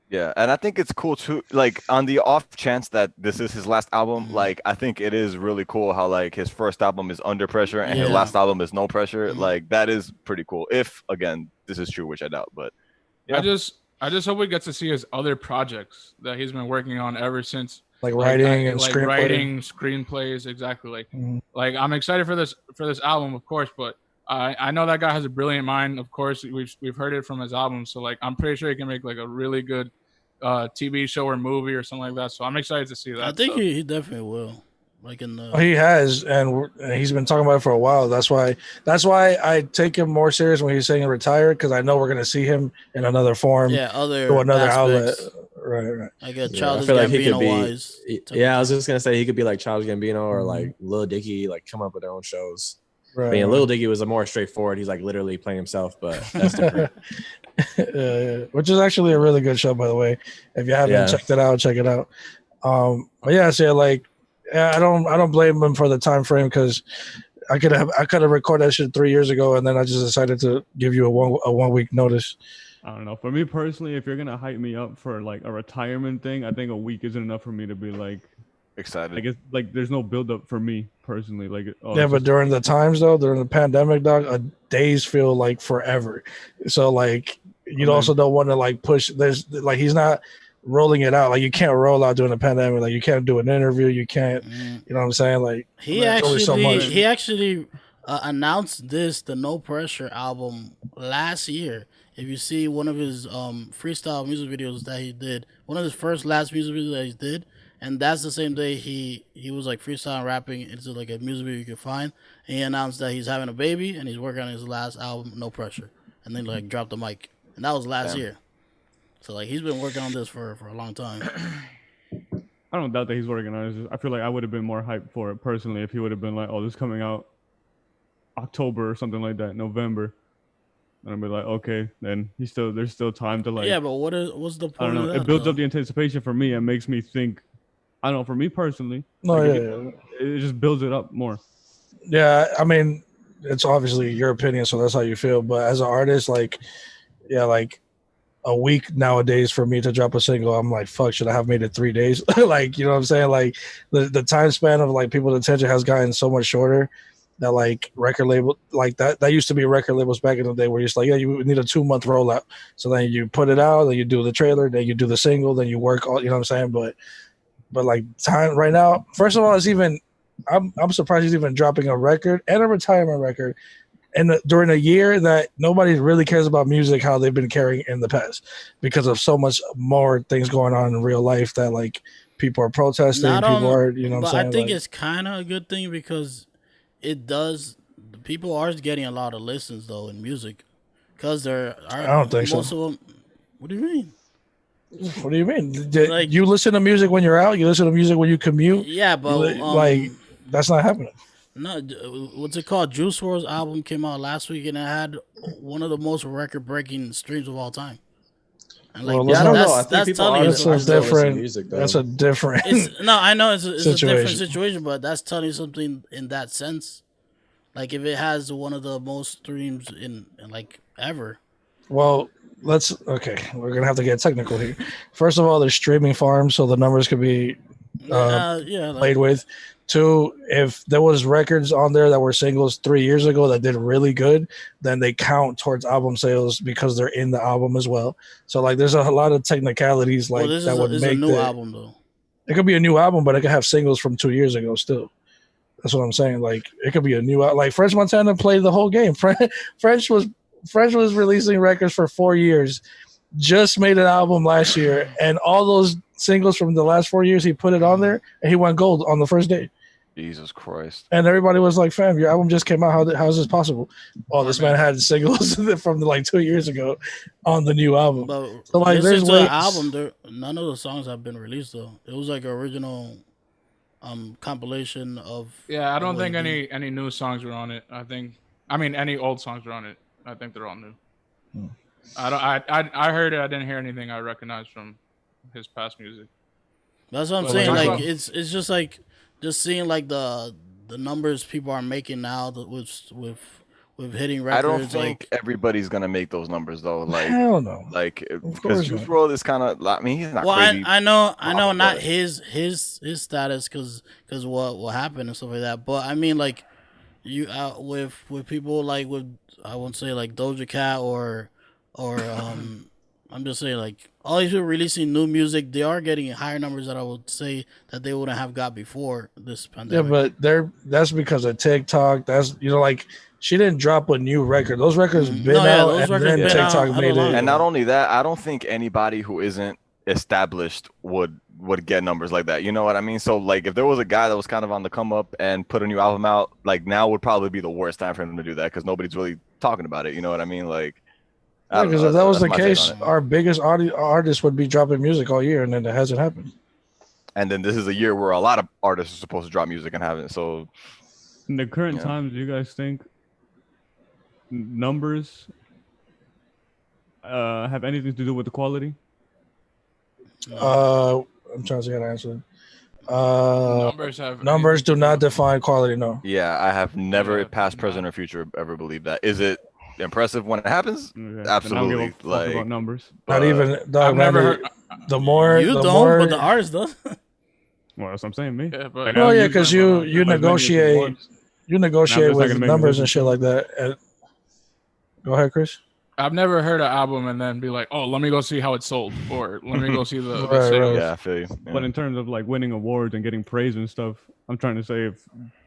[SPEAKER 4] Yeah, and I think it's cool too. Like on the off chance that this is his last album,
[SPEAKER 2] Mm-hmm.
[SPEAKER 4] like I think it is really cool how like his first album is Under Pressure and his
[SPEAKER 2] Yeah.
[SPEAKER 4] last album is No Pressure.
[SPEAKER 2] Mhm.
[SPEAKER 4] Like that is pretty cool. If again this is true, which I doubt, but yeah.
[SPEAKER 1] I just hope we get to see his other projects that he's been working on ever since.
[SPEAKER 6] Like writing and
[SPEAKER 1] like
[SPEAKER 6] screenplay.
[SPEAKER 1] writing screenplays, exactly.
[SPEAKER 6] Mhm.
[SPEAKER 1] Like I'm excited for this album, of course, but I know that guy has a brilliant mind. Of course, we've heard it from his album, so like I'm pretty sure he can make like a really good TV show or movie or something like that. So I'm excited to see that.
[SPEAKER 2] I think
[SPEAKER 1] stuff.
[SPEAKER 2] he definitely will. Like in the
[SPEAKER 6] He has, and he's been talking about it for a while. That's why I take him more serious when he's saying retire, because I know we're gonna see him in another form,
[SPEAKER 2] other
[SPEAKER 6] to another outlet.
[SPEAKER 2] aspects.
[SPEAKER 6] Right.
[SPEAKER 2] Like a
[SPEAKER 5] Yeah, I
[SPEAKER 2] Childish
[SPEAKER 5] feel like he could
[SPEAKER 2] Gambino
[SPEAKER 5] be.
[SPEAKER 2] wise.
[SPEAKER 5] Yeah, I was just gonna say he could be like Childish Gambino or like Lil Dicky, like come up with their own shows.
[SPEAKER 6] Right.
[SPEAKER 5] I mean, Lil Dicky was a more straightforward. He's like literally playing himself, but that's different.
[SPEAKER 6] Yeah, which is actually a really good show, by the way. If you haven't
[SPEAKER 5] Yeah.
[SPEAKER 6] checked it out, check it out. But yeah, so like, yeah, I don't blame him for the time frame, because I could have recorded that shit 3 years ago, and then I just decided to give you a 1 week notice.
[SPEAKER 3] I don't know. For me personally, if you're gonna hype me up for like a retirement thing, I think a week isn't enough for me to be like,
[SPEAKER 4] Excited.
[SPEAKER 3] I guess like there's no build up for me personally. Like, oh,
[SPEAKER 6] Yeah,
[SPEAKER 3] it's
[SPEAKER 6] but
[SPEAKER 3] just-
[SPEAKER 6] during the times though, during the pandemic, dog, days feel like forever. So like, you also don't want to like push. There's like he's not rolling it out. Like you can't roll out during the pandemic. Like you can't do an interview. You can't.
[SPEAKER 2] Mhm.
[SPEAKER 6] You know what I'm saying? Like
[SPEAKER 2] He
[SPEAKER 6] there's only so much.
[SPEAKER 2] actually announced the No Pressure album last year. If you see one of his freestyle music videos that he did, one of his last music videos that he did, and that's the same day he was like freestyle rapping into like a music video you could find. And he announced that he's having a baby and he's working on his last album, No Pressure, and then like dropped the mic, and that was last year. So like he's been working on this for a long time.
[SPEAKER 3] I don't doubt that he's working on it. It's just- I feel like I would have been more hyped for it personally if he would have been like, oh, this is coming out October or something like that, November. And I'd be like, okay, then there's still time to like.
[SPEAKER 2] Yeah, but what's the point?
[SPEAKER 3] I don't know.
[SPEAKER 2] Of that,
[SPEAKER 3] It builds
[SPEAKER 2] though?
[SPEAKER 3] up the anticipation for me and makes me think. I don't know. For me personally,
[SPEAKER 6] No,
[SPEAKER 3] like,
[SPEAKER 6] yeah.
[SPEAKER 3] it just builds it up more.
[SPEAKER 6] Yeah, I mean, it's obviously your opinion, so that's how you feel. But as an artist, like, yeah, like a week nowadays for me to drop a single. I'm like, fuck, should I have made it 3 days? Like, you know what I'm saying? Like the time span of like people's attention has gotten so much shorter that like record label like that used to be record labels back in the day where you're just like, yeah, you need a 2-month rollout. So then you put it out, then you do the trailer, then you do the single, then you work all, you know what I'm saying? But like time right now, first of all, it's even I'm surprised he's even dropping a record and a retirement record and during a year that nobody really cares about music how they've been caring in the past because of so much more things going on in real life that like people are protesting,
[SPEAKER 2] Not
[SPEAKER 6] people
[SPEAKER 2] on,
[SPEAKER 6] are, you know what I'm
[SPEAKER 2] but
[SPEAKER 6] saying?
[SPEAKER 2] I think
[SPEAKER 6] Like,
[SPEAKER 2] it's kind of a good thing because it does. People are getting a lot of listens though in music because there
[SPEAKER 6] I
[SPEAKER 2] are
[SPEAKER 6] don't think so.
[SPEAKER 2] most of them. What do you mean?
[SPEAKER 6] What do you mean?
[SPEAKER 2] Like,
[SPEAKER 6] You listen to music when you're out, you listen to music when you commute,
[SPEAKER 2] yeah, but
[SPEAKER 6] like that's not happening.
[SPEAKER 2] no, what's it called? Juice WRLD's album came out last week and it had one of the most record-breaking streams of all time. And like,
[SPEAKER 6] Well,
[SPEAKER 5] Yeah, I don't know. I
[SPEAKER 2] that's
[SPEAKER 5] think people
[SPEAKER 2] telling
[SPEAKER 5] are,
[SPEAKER 2] you
[SPEAKER 6] That's
[SPEAKER 5] are
[SPEAKER 6] a
[SPEAKER 2] something.
[SPEAKER 5] still listening to
[SPEAKER 6] different.
[SPEAKER 5] music though.
[SPEAKER 6] That's a different.
[SPEAKER 2] It's no, I know it's a different
[SPEAKER 6] Situation.
[SPEAKER 2] situation, but that's telling you something in that sense. Like if it has one of the most streams in like ever.
[SPEAKER 6] Well, okay. We're gonna have to get technical here. First of all, there's streaming farms, so the numbers could be
[SPEAKER 2] Yeah, like,
[SPEAKER 6] played with. Two, if there was records on there that were singles 3 years ago that did really good, then they count towards album sales because they're in the album as well. So like, there's a lot of technicalities like
[SPEAKER 2] well, this
[SPEAKER 6] that would
[SPEAKER 2] is a
[SPEAKER 6] make
[SPEAKER 2] new album though.
[SPEAKER 6] It could be a new album, but it could have singles from 2 years ago still. That's what I'm saying. Like it could be a new like French Montana played the whole game. French was releasing records for 4 years, just made an album last year, and all those singles from the last 4 years he put it on there, and he went gold on the first day.
[SPEAKER 4] Jesus Christ.
[SPEAKER 6] And everybody was like, "Fam, your album just came out. How is this possible?" Oh, this man had singles from like 2 years ago on the new album.
[SPEAKER 2] But
[SPEAKER 6] So like,
[SPEAKER 2] listen
[SPEAKER 6] there's
[SPEAKER 2] to
[SPEAKER 6] ways.
[SPEAKER 2] the album. None of the songs have been released though. It was like an original compilation of.
[SPEAKER 1] Yeah, I don't
[SPEAKER 2] what
[SPEAKER 1] think
[SPEAKER 2] he did.
[SPEAKER 1] any new songs were on it. I mean any old songs were on it. I think they're all new. I don't. I heard it. I didn't hear anything I recognized from his past music.
[SPEAKER 2] That's what I'm
[SPEAKER 1] Well,
[SPEAKER 2] saying.
[SPEAKER 1] talk
[SPEAKER 2] Like
[SPEAKER 1] about-
[SPEAKER 2] it's just like just seeing like the numbers people are making now with hitting records.
[SPEAKER 4] I don't think
[SPEAKER 2] like
[SPEAKER 4] everybody's gonna make those numbers though. Like,
[SPEAKER 6] Hell no.
[SPEAKER 4] like
[SPEAKER 6] course
[SPEAKER 4] because Juice
[SPEAKER 6] not.
[SPEAKER 4] WRLD is kind of. I mean, he's not
[SPEAKER 2] well,
[SPEAKER 4] crazy.
[SPEAKER 2] I know
[SPEAKER 4] problem,
[SPEAKER 2] not
[SPEAKER 4] but-
[SPEAKER 2] his status because what happened and stuff like that. But I mean like you with people like with I won't say like Doja Cat or I'm just saying like all these people releasing new music, they are getting higher numbers that I would say that they wouldn't have got before this
[SPEAKER 6] Yeah,
[SPEAKER 2] pandemic.
[SPEAKER 6] but that's because of TikTok. That's like she didn't drop a new record. Those records been
[SPEAKER 2] No, yeah,
[SPEAKER 6] out,
[SPEAKER 2] those
[SPEAKER 6] and
[SPEAKER 2] records
[SPEAKER 6] then
[SPEAKER 2] been
[SPEAKER 6] TikTok
[SPEAKER 2] out
[SPEAKER 6] made
[SPEAKER 2] long
[SPEAKER 6] it.
[SPEAKER 2] ago.
[SPEAKER 4] And not only that, I don't think anybody who isn't established would get numbers like that. You know what I mean? So like, if there was a guy that was kind of on the come up and put a new album out, like now would probably be the worst time for him to do that because nobody's really talking about it. You know what I mean? Like, I don't
[SPEAKER 6] Because
[SPEAKER 4] know,
[SPEAKER 6] if that was the
[SPEAKER 4] that's my take
[SPEAKER 6] case,
[SPEAKER 4] on it.
[SPEAKER 6] our biggest artist would be dropping music all year, and then it hasn't happened.
[SPEAKER 4] And then this is a year where a lot of artists are supposed to drop music and haven't. So
[SPEAKER 3] In the current
[SPEAKER 4] Yeah.
[SPEAKER 3] times, do you guys think numbers have anything to do with the quality?
[SPEAKER 6] I'm trying to see how to answer. Numbers do not define quality. No.
[SPEAKER 4] yeah, I have never,
[SPEAKER 1] Yeah,
[SPEAKER 4] past,
[SPEAKER 1] nah.
[SPEAKER 4] present, or future, ever believed that. Is it impressive when it happens?
[SPEAKER 3] Okay. Then I don't
[SPEAKER 4] Absolutely,
[SPEAKER 3] give a fuck
[SPEAKER 4] like-
[SPEAKER 3] about numbers.
[SPEAKER 6] Not
[SPEAKER 4] But
[SPEAKER 6] even. Dog,
[SPEAKER 1] I've never
[SPEAKER 6] man,
[SPEAKER 1] heard.
[SPEAKER 6] The more
[SPEAKER 2] you
[SPEAKER 6] the
[SPEAKER 2] don't,
[SPEAKER 6] more,
[SPEAKER 2] but the artist does.
[SPEAKER 3] Well, that's what I'm saying, me.
[SPEAKER 1] Yeah, but
[SPEAKER 3] Like,
[SPEAKER 6] Well,
[SPEAKER 3] I
[SPEAKER 6] yeah,
[SPEAKER 3] use
[SPEAKER 6] 'cause
[SPEAKER 3] my-
[SPEAKER 6] you
[SPEAKER 3] as many as
[SPEAKER 6] negotiate
[SPEAKER 3] once.
[SPEAKER 6] you
[SPEAKER 3] Now
[SPEAKER 6] negotiate
[SPEAKER 3] that's not
[SPEAKER 6] with
[SPEAKER 3] gonna make me
[SPEAKER 6] numbers
[SPEAKER 3] listen
[SPEAKER 6] and shit
[SPEAKER 3] to
[SPEAKER 6] like that. Go ahead, Chris.
[SPEAKER 1] I've never heard an album and then be like, oh, let me go see how it sold, or let me go see the
[SPEAKER 6] Right,
[SPEAKER 1] sales.
[SPEAKER 6] right.
[SPEAKER 4] yeah, I feel you. Yeah.
[SPEAKER 3] But in terms of like winning awards and getting praise and stuff, I'm trying to say,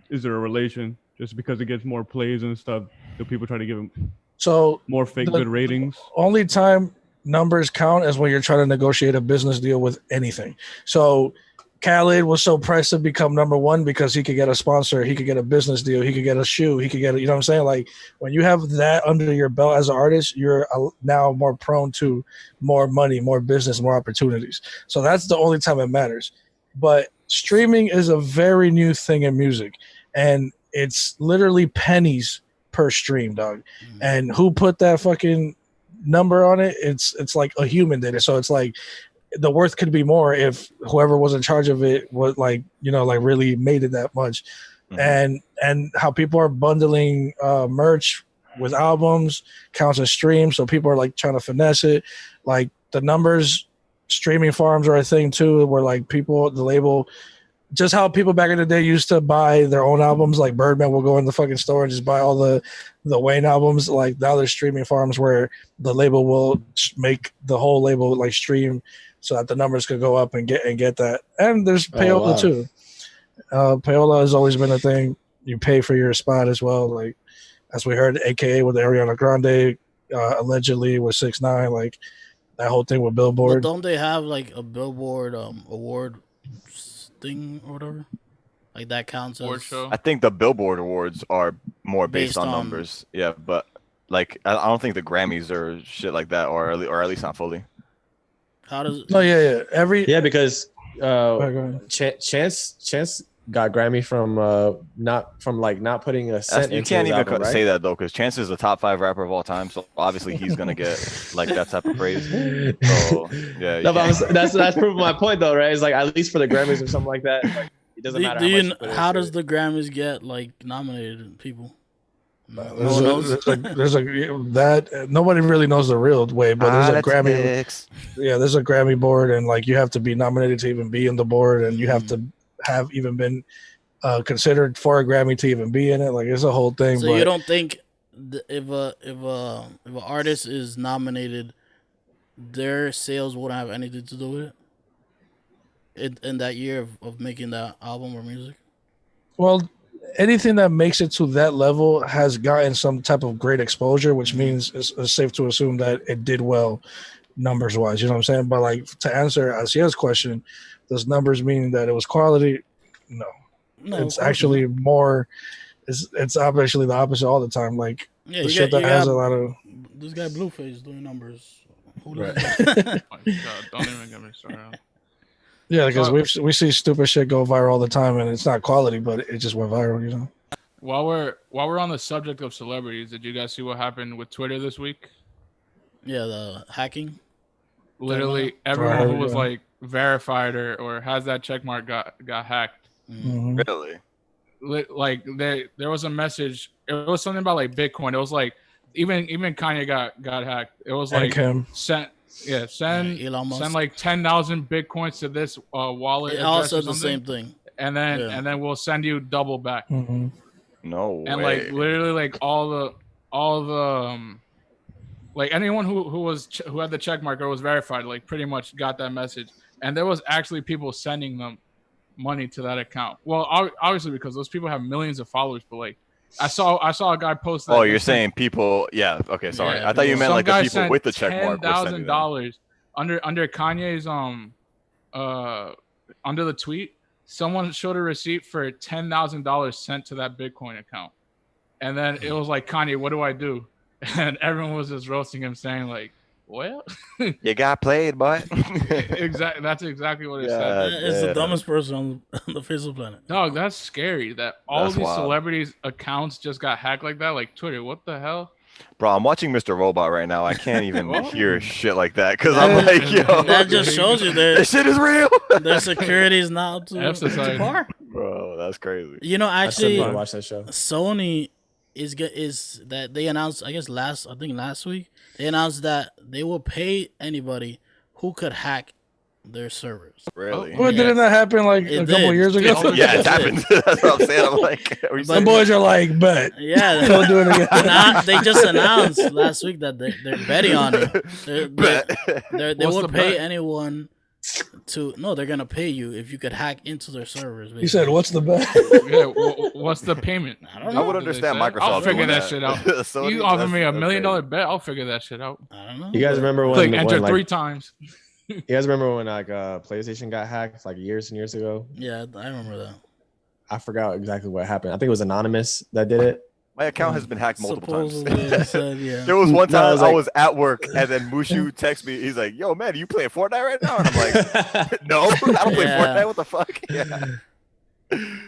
[SPEAKER 3] is there a relation? Just because it gets more plays and stuff, do people try to give them
[SPEAKER 6] So
[SPEAKER 3] more fake
[SPEAKER 6] The-
[SPEAKER 3] good ratings?
[SPEAKER 6] only time numbers count is when you're trying to negotiate a business deal with anything. So Khaled was so pressed to become number one because he could get a sponsor, he could get a business deal, he could get a shoe, he could get, you know what I'm saying? Like when you have that under your belt as an artist, you're now more prone to more money, more business, more opportunities. So that's the only time it matters. But streaming is a very new thing in music, and it's literally pennies per stream, dog. And who put that fucking number on it? It's like a human did it. So it's like the worth could be more if whoever was in charge of it was like, you know, like really made it that much.
[SPEAKER 4] Mhm.
[SPEAKER 6] And how people are bundling merch with albums counts as streams, so people are like trying to finesse it. Like the numbers, streaming farms are a thing too, where like people, the label, just how people back in the day used to buy their own albums. Like Birdman will go in the fucking store and just buy all the Wayne albums. Like now there's streaming farms where the label will make the whole label like stream so that the numbers could go up and get that. And there's payola too. Payola has always been a thing. You pay for your spot as well. Like as we heard, AKA with Ariana Grande, allegedly with 6ix9ine, like that whole thing with Billboard.
[SPEAKER 2] But don't they have like a Billboard award thing or whatever? Like that counts as
[SPEAKER 1] show.
[SPEAKER 4] I think the Billboard Awards are more based on numbers. Yeah, but like I don't think the Grammys or shit like that, or at least not fully.
[SPEAKER 2] How does?
[SPEAKER 6] Oh yeah.
[SPEAKER 5] Because Chance got Grammy from not putting a cent.
[SPEAKER 4] You
[SPEAKER 5] into
[SPEAKER 4] can't
[SPEAKER 5] his
[SPEAKER 4] even
[SPEAKER 5] album, right?
[SPEAKER 4] say that though, because Chance is the top 5 rapper of all time, so obviously he's gonna get like that type of praise. So yeah,
[SPEAKER 5] No, but that's proving my point though, right? It's like at least for the Grammys or something like that, like, it doesn't matter.
[SPEAKER 2] How does the Grammys get like nominated people?
[SPEAKER 6] There's that nobody really knows the real way, but there's a Grammy. Yeah, there's a Grammy board, and like you have to be nominated to even be in the board, and you have to have even been considered for a Grammy to even be in it. Like it's a whole thing.
[SPEAKER 2] So
[SPEAKER 6] but
[SPEAKER 2] you don't think if an artist is nominated, their sales wouldn't have anything to do with it in that year of making that album or music?
[SPEAKER 6] Well, anything that makes it to that level has gotten some type of great exposure, which means it's safe to assume that it did well numbers wise. You know what I'm saying? But like to answer Asia's question, does numbers mean that it was quality? No, it's actually more. It's actually the opposite all the time. Like the shit that has a lot of.
[SPEAKER 2] This guy Blueface doing numbers. Who does
[SPEAKER 1] that? Oh my God, don't even get me started.
[SPEAKER 6] Yeah, because we see stupid shit go viral all the time, and it's not quality, but it just went viral, you know.
[SPEAKER 1] While we're on the subject of celebrities, did you guys see what happened with Twitter this week?
[SPEAKER 2] Yeah, the hacking.
[SPEAKER 1] Literally, everyone who was like verified or has that check mark got hacked.
[SPEAKER 6] Mm-hmm.
[SPEAKER 4] Really?
[SPEAKER 1] Like there was a message. It was something about like Bitcoin. It was like even Kanye got hacked. It was like send like 10,000 Bitcoins to this wallet.
[SPEAKER 2] It also the same thing.
[SPEAKER 1] And then we'll send you double back.
[SPEAKER 6] Mm-hmm.
[SPEAKER 4] No
[SPEAKER 1] and
[SPEAKER 4] way.
[SPEAKER 1] Like literally like all the like anyone who had the check mark or was verified like pretty much got that message. And there was actually people sending them money to that account. Well, obviously because those people have millions of followers, but like I saw a guy post that.
[SPEAKER 4] Oh, you're saying people? Yeah. Okay. Sorry.
[SPEAKER 1] Yeah,
[SPEAKER 4] I thought you meant like the people with the check mark.
[SPEAKER 1] $10,000 under Kanye's under the tweet. Someone showed a receipt for $10,000 sent to that Bitcoin account, and then it was like, Kanye, what do I do? And everyone was just roasting him, saying like, well,
[SPEAKER 4] you got played, boy.
[SPEAKER 1] Exactly. That's exactly what it said.
[SPEAKER 2] It's the dumbest person on the face of the planet.
[SPEAKER 1] Dog, that's scary. That all these celebrities' accounts just got hacked like that. Like Twitter, what the hell?
[SPEAKER 4] Bro, I'm watching Mr. Robot right now. I can't even hear shit like that because I'm like, yo.
[SPEAKER 2] That just shows you that
[SPEAKER 4] this shit is real.
[SPEAKER 2] Their security is now to par.
[SPEAKER 4] Bro, that's crazy.
[SPEAKER 2] You know, actually,
[SPEAKER 5] I watch that show.
[SPEAKER 2] Sony is that they announced, I guess last week, they announced that they will pay anybody who could hack their servers.
[SPEAKER 4] Really?
[SPEAKER 6] Well, didn't that happen like a couple years ago?
[SPEAKER 4] Yeah, it happened. That's what I'm saying. I'm like,
[SPEAKER 6] the boys are like, bet.
[SPEAKER 2] Yeah,
[SPEAKER 6] don't do it again.
[SPEAKER 2] They just announced last week that they're betting on it. They will pay anyone they're gonna pay you if you could hack into their servers. Basically.
[SPEAKER 6] He said, "What's the bet?"
[SPEAKER 1] Yeah, what's the payment?
[SPEAKER 2] I don't know.
[SPEAKER 4] I would understand Microsoft.
[SPEAKER 1] I'll figure that shit out.
[SPEAKER 4] Sony,
[SPEAKER 1] you offer me $1 million bet, I'll figure that shit out.
[SPEAKER 2] I don't know.
[SPEAKER 5] You guys remember when
[SPEAKER 1] enter
[SPEAKER 5] like,
[SPEAKER 1] 3 times?
[SPEAKER 5] You guys remember when like PlayStation got hacked like years and years ago?
[SPEAKER 2] Yeah, I remember that.
[SPEAKER 5] I forgot exactly what happened. I think it was Anonymous that did it.
[SPEAKER 4] My account has been hacked multiple times.
[SPEAKER 2] Yeah.
[SPEAKER 4] There was one time I was at work and then Mushu texted me. He's like, "Yo, man, are you playing Fortnite right now?" And I'm like, "No, I don't play Fortnite. What the fuck?" Yeah,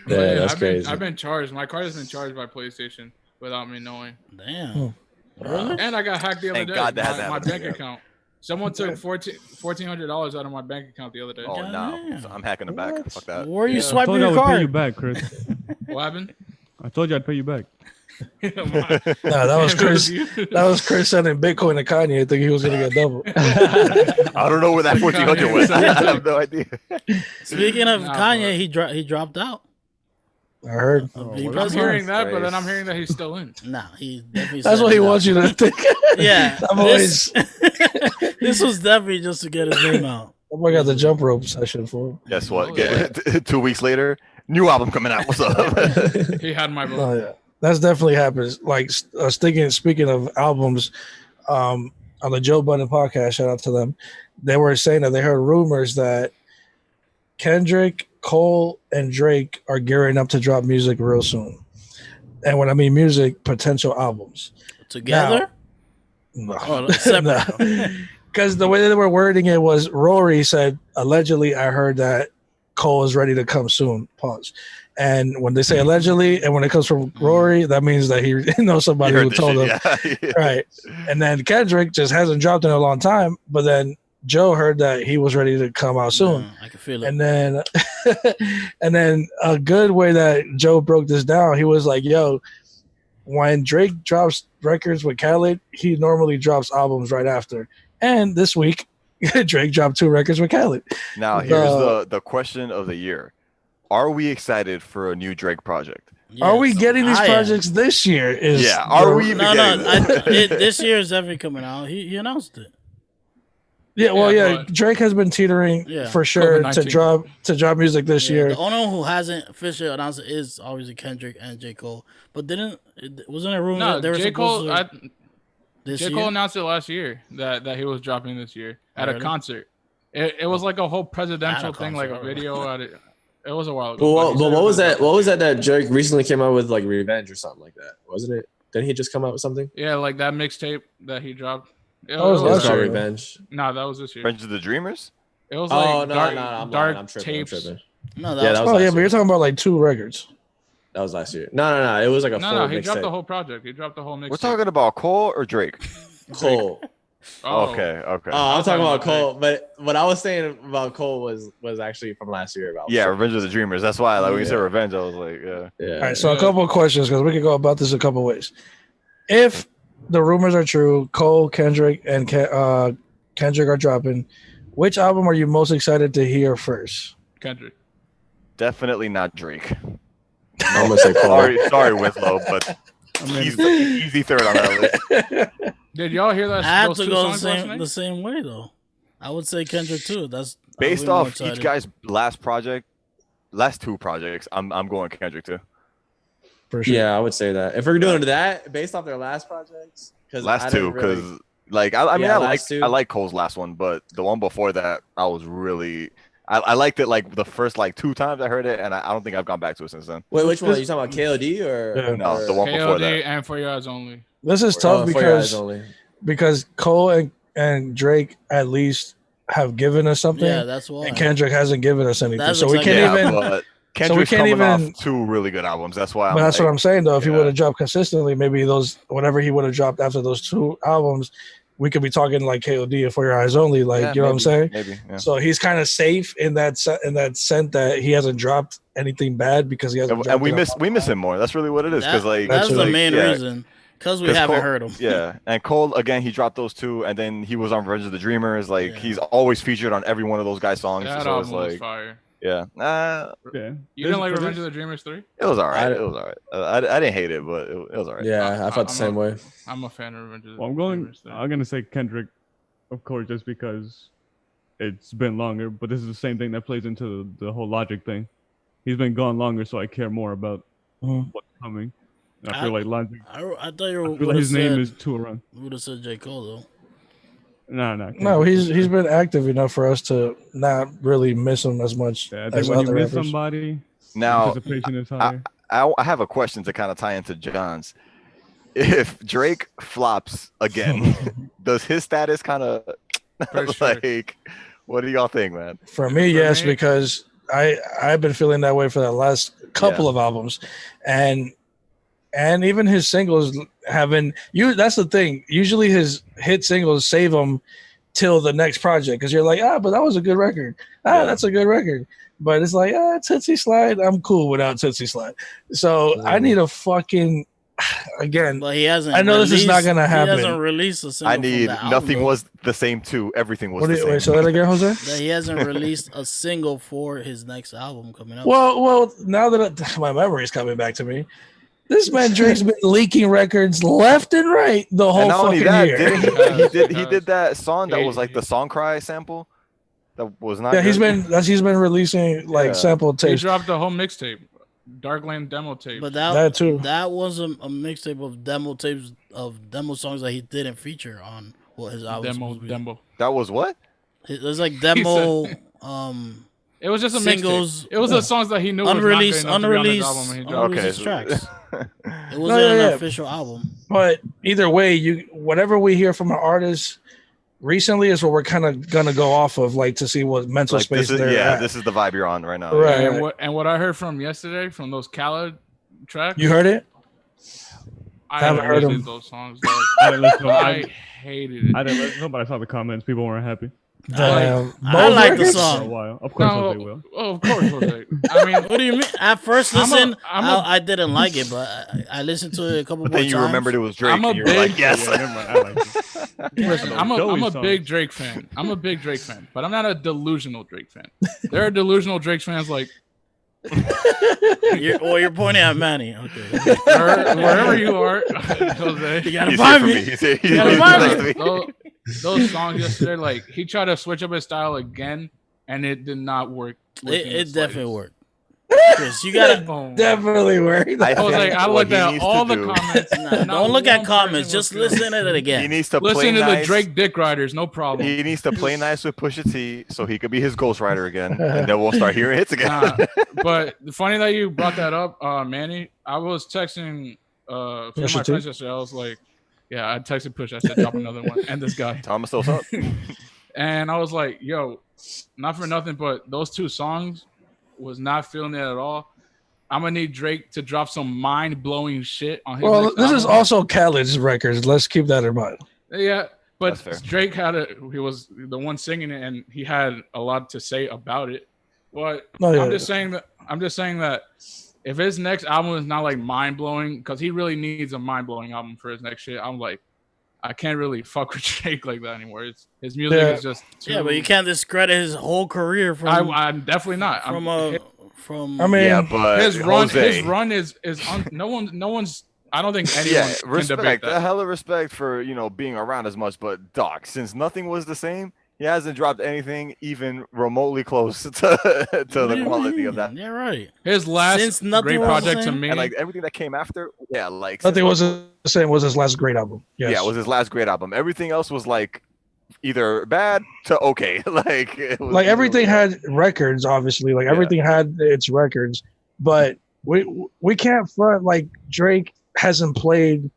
[SPEAKER 5] that's crazy.
[SPEAKER 1] I've been charged. My card has been charged by PlayStation without me knowing.
[SPEAKER 2] Damn.
[SPEAKER 1] Really? And I got hacked the other day.
[SPEAKER 4] God that
[SPEAKER 1] my bank account. Someone took $1,400 out of my bank account the other day.
[SPEAKER 4] Oh no, so I'm hacking it back. Fuck that.
[SPEAKER 2] Where are you
[SPEAKER 3] I
[SPEAKER 2] swiping
[SPEAKER 3] told you
[SPEAKER 2] your
[SPEAKER 3] I would pay you
[SPEAKER 2] card?
[SPEAKER 3] back, Chris.
[SPEAKER 1] What happened?
[SPEAKER 3] I told you I'd pay you back.
[SPEAKER 6] No, that was Chris. That was Chris sending Bitcoin to Kanye. I think he was gonna get double.
[SPEAKER 4] I don't know where that 1400 went. I have no idea.
[SPEAKER 2] Speaking of
[SPEAKER 1] Nah,
[SPEAKER 2] Kanye, he dropped out.
[SPEAKER 6] I heard.
[SPEAKER 2] Of
[SPEAKER 3] Oh,
[SPEAKER 2] being
[SPEAKER 3] what
[SPEAKER 1] I'm
[SPEAKER 3] is
[SPEAKER 2] president.
[SPEAKER 1] hearing that, but then I'm
[SPEAKER 4] Christ.
[SPEAKER 1] hearing that he's still in.
[SPEAKER 2] Nah, he definitely.
[SPEAKER 6] That's
[SPEAKER 2] said
[SPEAKER 6] what he
[SPEAKER 2] he's
[SPEAKER 6] wants
[SPEAKER 2] out.
[SPEAKER 6] you to think.
[SPEAKER 2] Yeah,
[SPEAKER 6] I'm always.
[SPEAKER 2] this was definitely just to get his name out.
[SPEAKER 6] I'm got the jump rope session for him.
[SPEAKER 4] Guess what?
[SPEAKER 1] Oh, yeah.
[SPEAKER 4] 2 weeks later, new album coming out. What's up?
[SPEAKER 1] He had my vote.
[SPEAKER 6] Oh yeah, that's definitely happens. Like speaking of albums, on the Joe Budden podcast, shout out to them. They were saying that they heard rumors that Kendrick, Cole, and Drake are gearing up to drop music real soon. And when I mean music, potential albums.
[SPEAKER 2] Together?
[SPEAKER 6] No.
[SPEAKER 2] Oh, separate.
[SPEAKER 6] Because the way they were wording it was Rory said, allegedly, I heard that Cole is ready to come soon. Pause. And when they say allegedly, and when it comes from Rory, that means that he knows somebody
[SPEAKER 4] You heard
[SPEAKER 6] who
[SPEAKER 4] this
[SPEAKER 6] told
[SPEAKER 4] shit,
[SPEAKER 6] him.
[SPEAKER 4] yeah.
[SPEAKER 6] Right. And then Kendrick just hasn't dropped in a long time, but then Joe heard that he was ready to come out soon.
[SPEAKER 2] Yeah, I can feel it.
[SPEAKER 6] And then and then a good way that Joe broke this down, he was like, yo, when Drake drops records with Khaled, he normally drops albums right after. And this week, Drake dropped 2 records with Khaled.
[SPEAKER 4] Now here's the question of the year: are we excited for a new Drake project?
[SPEAKER 6] Are we
[SPEAKER 2] Yes,
[SPEAKER 6] getting these
[SPEAKER 2] I am.
[SPEAKER 6] projects this year? Is
[SPEAKER 4] Yeah, are we even
[SPEAKER 2] No,
[SPEAKER 4] getting this?
[SPEAKER 2] this year is definitely coming out. He announced it.
[SPEAKER 6] Yeah, well,
[SPEAKER 1] Yeah,
[SPEAKER 6] yeah,
[SPEAKER 1] but-
[SPEAKER 6] Drake has been teetering
[SPEAKER 2] Yeah.
[SPEAKER 6] for sure to
[SPEAKER 1] COVID-19.
[SPEAKER 6] drop music this
[SPEAKER 2] Yeah,
[SPEAKER 6] year.
[SPEAKER 2] the only one who hasn't officially announced it is obviously Kendrick and J. Cole. But wasn't it rumor
[SPEAKER 1] No,
[SPEAKER 2] that they were
[SPEAKER 1] J.
[SPEAKER 2] supposed
[SPEAKER 1] Cole.
[SPEAKER 2] to this
[SPEAKER 1] J.
[SPEAKER 2] year?
[SPEAKER 1] Cole announced it last year that he was dropping this year at a
[SPEAKER 2] Really?
[SPEAKER 1] concert. It was like a whole presidential thing, like a
[SPEAKER 2] concert,
[SPEAKER 1] video at it. It was a while ago.
[SPEAKER 5] Well,
[SPEAKER 1] he
[SPEAKER 5] but
[SPEAKER 1] said
[SPEAKER 5] what
[SPEAKER 1] it
[SPEAKER 5] was that?
[SPEAKER 1] about-
[SPEAKER 5] What was that Drake recently came out with, like Revenge or something like that? Wasn't it? Didn't he just come out with something?
[SPEAKER 1] Yeah, like that mixtape that he dropped. It
[SPEAKER 6] was
[SPEAKER 5] It was
[SPEAKER 6] last
[SPEAKER 5] called
[SPEAKER 6] year.
[SPEAKER 5] Revenge.
[SPEAKER 1] No, that was this year.
[SPEAKER 4] Revenge of the Dreamers?
[SPEAKER 1] It was
[SPEAKER 5] Oh
[SPEAKER 1] like
[SPEAKER 5] no,
[SPEAKER 1] dark,
[SPEAKER 5] no, I'm
[SPEAKER 1] dark
[SPEAKER 5] lying. I'm tripping.
[SPEAKER 1] tapes.
[SPEAKER 5] I'm tripping.
[SPEAKER 2] No,
[SPEAKER 5] Yeah, that was
[SPEAKER 6] Oh
[SPEAKER 5] last
[SPEAKER 6] yeah, but
[SPEAKER 5] year.
[SPEAKER 6] you're talking about like 2 records.
[SPEAKER 5] That was last year. No. It was like a
[SPEAKER 1] No,
[SPEAKER 5] full
[SPEAKER 1] no, he dropped the
[SPEAKER 5] mixtape.
[SPEAKER 1] whole project. He dropped the whole mixtape.
[SPEAKER 4] We're talking about Cole or Drake?
[SPEAKER 5] Cole.
[SPEAKER 1] Oh,
[SPEAKER 4] Okay.
[SPEAKER 5] Oh, I'm
[SPEAKER 1] was
[SPEAKER 5] talking
[SPEAKER 1] talking
[SPEAKER 5] about
[SPEAKER 1] about
[SPEAKER 5] Cole. But what I was saying about Cole was actually from last year. About
[SPEAKER 4] Yeah, Revenge of the Dreamers. That's why, like, when you said
[SPEAKER 5] Yeah.
[SPEAKER 4] Revenge, I was like, yeah.
[SPEAKER 5] Yeah.
[SPEAKER 6] All right, so a couple of questions because we could go about this a couple of ways. If the rumors are true, Cole, Kendrick, and Kendrick are dropping, which album are you most excited to hear first?
[SPEAKER 1] Kendrick.
[SPEAKER 4] Definitely not Drake.
[SPEAKER 5] I'm gonna say Cole.
[SPEAKER 4] Sorry, Whitlow, but he's the easy third on that list.
[SPEAKER 1] Did y'all hear that?
[SPEAKER 2] I had
[SPEAKER 1] those
[SPEAKER 2] to
[SPEAKER 1] two
[SPEAKER 2] go
[SPEAKER 1] songs last night?
[SPEAKER 2] the same way though. I would say Kendrick too. That's
[SPEAKER 4] Based
[SPEAKER 2] I'll be more
[SPEAKER 4] off
[SPEAKER 2] excited.
[SPEAKER 4] each guy's last 2 projects, I'm going Kendrick too.
[SPEAKER 6] For sure.
[SPEAKER 5] Yeah, I would say that. If we're doing that based off their last projects,
[SPEAKER 4] Last 2, because like I mean
[SPEAKER 5] Yeah,
[SPEAKER 4] I
[SPEAKER 5] last 2.
[SPEAKER 4] like Cole's last one, but the one before that I was really I liked it like the first like 2 times I heard it, and I don't think I've gone back to it since then.
[SPEAKER 5] Wait, which one? Are you talking about KOD or
[SPEAKER 6] Yeah.
[SPEAKER 4] No,
[SPEAKER 5] or-
[SPEAKER 4] the one before
[SPEAKER 1] KOD
[SPEAKER 4] that.
[SPEAKER 1] and For Your Eyes Only.
[SPEAKER 6] This is
[SPEAKER 5] Oh,
[SPEAKER 6] tough
[SPEAKER 5] For Your Eyes
[SPEAKER 6] because
[SPEAKER 5] Only.
[SPEAKER 6] Cole and Drake at least have given us something,
[SPEAKER 2] Yeah, that's why.
[SPEAKER 6] and Kendrick hasn't given us anything.
[SPEAKER 2] That's
[SPEAKER 6] So we
[SPEAKER 2] exactly-
[SPEAKER 6] can't
[SPEAKER 4] Yeah,
[SPEAKER 6] even.
[SPEAKER 4] but Kendrick's
[SPEAKER 6] can't
[SPEAKER 4] coming
[SPEAKER 6] even-
[SPEAKER 4] off 2 really good albums. That's why.
[SPEAKER 6] But that's what I'm saying though. If he
[SPEAKER 4] yeah.
[SPEAKER 6] would have dropped consistently, maybe those whatever he would have dropped after those 2 albums, we could be talking like KOD or For Your Eyes Only. Like
[SPEAKER 4] Yeah,
[SPEAKER 6] you know what I'm saying?
[SPEAKER 4] Maybe. Yeah.
[SPEAKER 6] So he's kind of safe in that sense that he hasn't dropped anything bad because he hasn't.
[SPEAKER 4] And we
[SPEAKER 6] dropped
[SPEAKER 4] miss him more. That's really what it is. Because like
[SPEAKER 2] that's the
[SPEAKER 6] like,
[SPEAKER 2] main
[SPEAKER 4] yeah.
[SPEAKER 2] reason. Because we
[SPEAKER 4] 'Cause
[SPEAKER 2] haven't
[SPEAKER 4] Cole-
[SPEAKER 2] heard him.
[SPEAKER 4] Yeah, and Cole again, he dropped those 2, and then he was on Revenge of the Dreamers. Like
[SPEAKER 2] Yeah.
[SPEAKER 4] he's always featured on every one of those guys' songs.
[SPEAKER 1] That
[SPEAKER 4] so it's
[SPEAKER 1] album was
[SPEAKER 4] like,
[SPEAKER 1] fire.
[SPEAKER 4] yeah,
[SPEAKER 3] Yeah.
[SPEAKER 1] You didn't like Revenge of the Dreamers 3?
[SPEAKER 4] it was all right.
[SPEAKER 5] I-
[SPEAKER 4] It was all right. I didn't hate it, but it was all right.
[SPEAKER 5] Yeah, I felt the
[SPEAKER 1] I'm
[SPEAKER 5] same way.
[SPEAKER 1] I'm a fan of Revenge of the
[SPEAKER 3] Well, I'm
[SPEAKER 1] Dreamers 3.
[SPEAKER 3] gonna say Kendrick, of course, just because it's been longer. But this is the same thing that plays into the whole Logic thing. He's been gone longer, so I care more about
[SPEAKER 6] Mhm.
[SPEAKER 3] what's coming. And I feel like Logic.
[SPEAKER 2] I thought you
[SPEAKER 3] I
[SPEAKER 2] would
[SPEAKER 3] feel like
[SPEAKER 2] have
[SPEAKER 3] his name
[SPEAKER 2] said,
[SPEAKER 3] is too around.
[SPEAKER 2] would have said J. Cole though.
[SPEAKER 3] No.
[SPEAKER 6] No, he's been active enough for us to not really miss him as much
[SPEAKER 3] Yeah, I
[SPEAKER 6] as
[SPEAKER 3] think when you
[SPEAKER 6] other
[SPEAKER 3] miss
[SPEAKER 6] rappers.
[SPEAKER 3] somebody,
[SPEAKER 4] Now,
[SPEAKER 3] anticipation is higher.
[SPEAKER 4] I have a question to kind of tie into John's. If Drake flops again, does his status kind of
[SPEAKER 1] For sure.
[SPEAKER 4] like? What do y'all think, man?
[SPEAKER 6] For me,
[SPEAKER 1] For
[SPEAKER 6] yes,
[SPEAKER 1] me-
[SPEAKER 6] because I've been feeling that way for the last couple of albums, and even his singles haven't. That's the thing. Usually his hit singles save him till the next project because you're like, but that was a good record.
[SPEAKER 4] Yeah.
[SPEAKER 6] That's a good record. But it's like, Tootsie Slide. I'm cool without Tootsie Slide. So I need a fucking again,
[SPEAKER 2] But he hasn't.
[SPEAKER 6] I know this is not gonna
[SPEAKER 2] He hasn't
[SPEAKER 6] happen.
[SPEAKER 2] released a single.
[SPEAKER 4] I
[SPEAKER 2] from
[SPEAKER 4] need
[SPEAKER 2] the album,
[SPEAKER 4] nothing
[SPEAKER 2] though.
[SPEAKER 4] was the same too. Everything was
[SPEAKER 6] What do
[SPEAKER 4] the
[SPEAKER 6] you,
[SPEAKER 4] same.
[SPEAKER 6] wait, say that again, Jose?
[SPEAKER 2] That he hasn't released a single for his next album coming up.
[SPEAKER 6] Well, now that my memory is coming back to me, this man Drake's been leaking records left and right the whole
[SPEAKER 4] And not only
[SPEAKER 6] fucking
[SPEAKER 4] that,
[SPEAKER 6] year.
[SPEAKER 4] didn't he did that song that
[SPEAKER 1] He-
[SPEAKER 4] was like the song cry sample that was not
[SPEAKER 6] Yeah,
[SPEAKER 4] good.
[SPEAKER 6] he's been releasing like
[SPEAKER 4] Yeah.
[SPEAKER 6] sample
[SPEAKER 1] He
[SPEAKER 6] tapes.
[SPEAKER 1] dropped the whole mixtape, Darkland demo tape.
[SPEAKER 2] But
[SPEAKER 6] That too.
[SPEAKER 2] that was a mixtape of demo tapes of demo songs that he didn't feature on what his album.
[SPEAKER 1] demo.
[SPEAKER 4] That was what?
[SPEAKER 2] There's like demo
[SPEAKER 1] It was just a
[SPEAKER 2] singles,
[SPEAKER 1] mixtape. It was the songs that he knew
[SPEAKER 2] unreleased,
[SPEAKER 1] was not good enough to be on his album. And he dropped.
[SPEAKER 2] unreleased
[SPEAKER 4] Okay.
[SPEAKER 2] tracks. It wasn't an official album.
[SPEAKER 6] But either way, whatever we hear from an artist recently is what we're kind of gonna go off of, like to see what mental
[SPEAKER 4] Like,
[SPEAKER 6] space
[SPEAKER 4] this is,
[SPEAKER 6] they're at.
[SPEAKER 4] this is the vibe you're on right now.
[SPEAKER 6] Right.
[SPEAKER 1] And what I heard from yesterday from those Khaled tracks,
[SPEAKER 6] You heard it?
[SPEAKER 1] I
[SPEAKER 6] haven't heard
[SPEAKER 1] hated
[SPEAKER 6] them.
[SPEAKER 1] those songs. Dog.
[SPEAKER 3] I didn't listen.
[SPEAKER 1] I hated it.
[SPEAKER 3] I didn't listen, but I saw the comments. People weren't happy
[SPEAKER 6] Damn.
[SPEAKER 2] I
[SPEAKER 6] Both
[SPEAKER 2] like the
[SPEAKER 6] records?
[SPEAKER 3] for a
[SPEAKER 2] song.
[SPEAKER 3] while. Of course,
[SPEAKER 1] No,
[SPEAKER 3] they will.
[SPEAKER 1] oh, of course, Jose. I mean,
[SPEAKER 2] What do you mean? At first
[SPEAKER 1] I'm a-
[SPEAKER 2] listen,
[SPEAKER 1] I'm a-
[SPEAKER 2] I didn't like it, but I listened to it a couple
[SPEAKER 4] But
[SPEAKER 2] more
[SPEAKER 4] then you
[SPEAKER 2] times.
[SPEAKER 4] remembered it was Drake.
[SPEAKER 1] I'm a
[SPEAKER 4] and you're
[SPEAKER 1] big-
[SPEAKER 4] like, yes.
[SPEAKER 3] Yeah, never mind. I like it.
[SPEAKER 1] listen, I'm
[SPEAKER 3] Joey
[SPEAKER 1] a
[SPEAKER 3] songs.
[SPEAKER 1] big Drake fan. I'm a big Drake fan, but I'm not a delusional Drake fan. There are delusional Drake fans like
[SPEAKER 2] You're pointing at Manny. Okay.
[SPEAKER 1] wherever you are, Jose.
[SPEAKER 2] You gotta
[SPEAKER 4] He's here
[SPEAKER 2] find
[SPEAKER 4] for
[SPEAKER 2] me.
[SPEAKER 4] me. He's here. He's
[SPEAKER 2] You gotta
[SPEAKER 4] he's
[SPEAKER 2] find
[SPEAKER 4] next
[SPEAKER 2] me.
[SPEAKER 4] to me.
[SPEAKER 1] Those songs yesterday, like he tried to switch up his style again, and it did not work.
[SPEAKER 2] It definitely worked. Chris, you gotta.
[SPEAKER 6] Definitely worried.
[SPEAKER 4] I
[SPEAKER 1] I was like,
[SPEAKER 4] think
[SPEAKER 1] I
[SPEAKER 4] what
[SPEAKER 1] looked
[SPEAKER 4] he
[SPEAKER 1] at
[SPEAKER 4] needs
[SPEAKER 1] all
[SPEAKER 4] to
[SPEAKER 1] the
[SPEAKER 4] do-
[SPEAKER 1] comments.
[SPEAKER 2] Nah,
[SPEAKER 1] not
[SPEAKER 2] don't look
[SPEAKER 1] one
[SPEAKER 2] at comments.
[SPEAKER 1] person
[SPEAKER 2] Just
[SPEAKER 1] was good.
[SPEAKER 2] listen to it
[SPEAKER 4] He
[SPEAKER 2] again.
[SPEAKER 4] needs to
[SPEAKER 1] Listen
[SPEAKER 4] play
[SPEAKER 1] to
[SPEAKER 4] nice.
[SPEAKER 1] the Drake Dick Riders, no problem.
[SPEAKER 4] He needs to play nice with Pusha T so he could be his ghostwriter again, and then we'll start hearing hits again.
[SPEAKER 1] Nah, but funny that you brought that up, Manny. I was texting a few of my
[SPEAKER 6] Pusha T?
[SPEAKER 1] friends yesterday. I was like, yeah, I texted Push. I said, drop another one. And this guy.
[SPEAKER 4] Tell him what's up.
[SPEAKER 1] And I was like, yo, not for nothing, but those two songs was not feeling it at all. I'm gonna need Drake to drop some mind-blowing shit on his
[SPEAKER 6] Well,
[SPEAKER 1] next
[SPEAKER 6] this is
[SPEAKER 1] album.
[SPEAKER 6] also Khaled's records. Let's keep that in mind.
[SPEAKER 1] Yeah, but
[SPEAKER 4] That's fair.
[SPEAKER 1] Drake he was the one singing it, and he had a lot to say about it. But
[SPEAKER 6] No, yeah.
[SPEAKER 1] I'm just saying that if his next album is not like mind blowing, because he really needs a mind blowing album for his next shit, I'm like, I can't really fuck with Drake like that anymore. His music
[SPEAKER 6] Yeah.
[SPEAKER 1] is just too,
[SPEAKER 2] Yeah, but you can't discredit his whole career from
[SPEAKER 1] I'm definitely not.
[SPEAKER 2] from.
[SPEAKER 6] I mean,
[SPEAKER 4] Yeah, but
[SPEAKER 1] his run
[SPEAKER 4] Jose,
[SPEAKER 1] is no one's. I don't think anyone
[SPEAKER 4] yeah,
[SPEAKER 1] can debate
[SPEAKER 4] respect. A
[SPEAKER 1] that.
[SPEAKER 4] hella respect for being around as much. But Doc, since nothing was the same, he hasn't dropped anything even remotely close to
[SPEAKER 2] What do
[SPEAKER 4] the
[SPEAKER 2] you
[SPEAKER 4] quality
[SPEAKER 2] mean?
[SPEAKER 4] of that.
[SPEAKER 2] Yeah, right.
[SPEAKER 1] His last
[SPEAKER 2] Since nothing
[SPEAKER 1] great
[SPEAKER 2] was the
[SPEAKER 1] project to
[SPEAKER 2] same.
[SPEAKER 1] me,
[SPEAKER 4] And like everything that came after, yeah, like
[SPEAKER 6] nothing was the same. Was his last great album? Yes.
[SPEAKER 4] yeah, it was his last great album. Everything else was like either bad to okay. Like it was
[SPEAKER 6] like everything had records, obviously. Like everything had its records, but we can't front like Drake hasn't played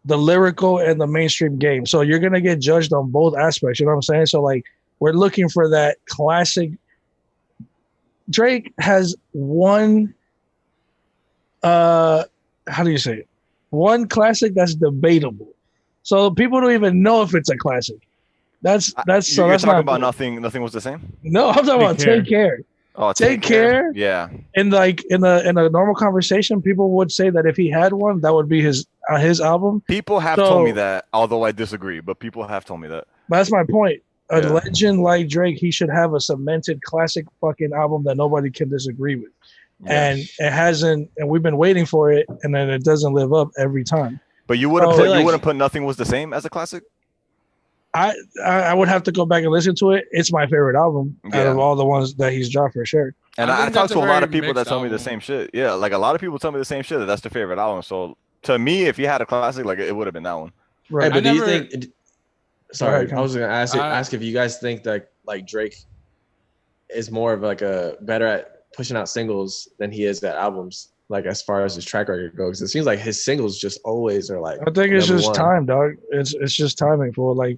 [SPEAKER 6] the lyrical and the mainstream game. So you're gonna get judged on both aspects. You know what I'm saying? So like we're looking for that classic. Drake has one how do you say it? One classic that's debatable. So people don't even know if it's a classic. That's so
[SPEAKER 4] You're
[SPEAKER 6] that's
[SPEAKER 4] talking
[SPEAKER 6] not
[SPEAKER 4] about
[SPEAKER 6] good.
[SPEAKER 4] nothing. Nothing was the same.
[SPEAKER 6] No, I'm talking about
[SPEAKER 3] Take
[SPEAKER 6] Take Care.
[SPEAKER 4] Oh,
[SPEAKER 6] Take Care.
[SPEAKER 4] Yeah,
[SPEAKER 6] And like in a normal conversation, people would say that if he had one, that would be his album.
[SPEAKER 4] people have
[SPEAKER 6] So-
[SPEAKER 4] told me that, although I disagree. But people have told me that.
[SPEAKER 6] But that's my point. A
[SPEAKER 4] Yeah.
[SPEAKER 6] legend like Drake, he should have a cemented classic fucking album that nobody can disagree with.
[SPEAKER 4] Yeah.
[SPEAKER 6] And it hasn't, and we've been waiting for it, and then it doesn't live up every time.
[SPEAKER 4] But you wouldn't
[SPEAKER 6] Oh,
[SPEAKER 4] put
[SPEAKER 6] like-
[SPEAKER 4] you wouldn't put Nothing Was the Same as a classic.
[SPEAKER 6] I would have to go back and listen to it. It's my favorite album out
[SPEAKER 4] Yeah.
[SPEAKER 6] of all the ones that he's dropped for sure.
[SPEAKER 4] And
[SPEAKER 1] I
[SPEAKER 4] I
[SPEAKER 1] think
[SPEAKER 4] talked
[SPEAKER 1] that's
[SPEAKER 4] to
[SPEAKER 1] a
[SPEAKER 4] a lot of
[SPEAKER 1] very
[SPEAKER 4] people that
[SPEAKER 1] mixed
[SPEAKER 4] tell me the
[SPEAKER 1] album.
[SPEAKER 4] same shit. Yeah, like a lot of people tell me the same shit that that's their favorite album. So to me, if you had a classic, like it would have been that one.
[SPEAKER 5] Hey,
[SPEAKER 6] Right.
[SPEAKER 5] but
[SPEAKER 1] I
[SPEAKER 5] do you
[SPEAKER 1] never-
[SPEAKER 5] think? Sorry,
[SPEAKER 6] ahead,
[SPEAKER 5] I was gonna
[SPEAKER 1] I-
[SPEAKER 5] ask if you guys think that like Drake is more of like a better at pushing out singles than he is at albums. Like as far as his track record goes, it seems like his singles just always are like.
[SPEAKER 6] I think it's
[SPEAKER 5] number
[SPEAKER 6] just
[SPEAKER 5] one.
[SPEAKER 6] time, dog. It's just timing for like,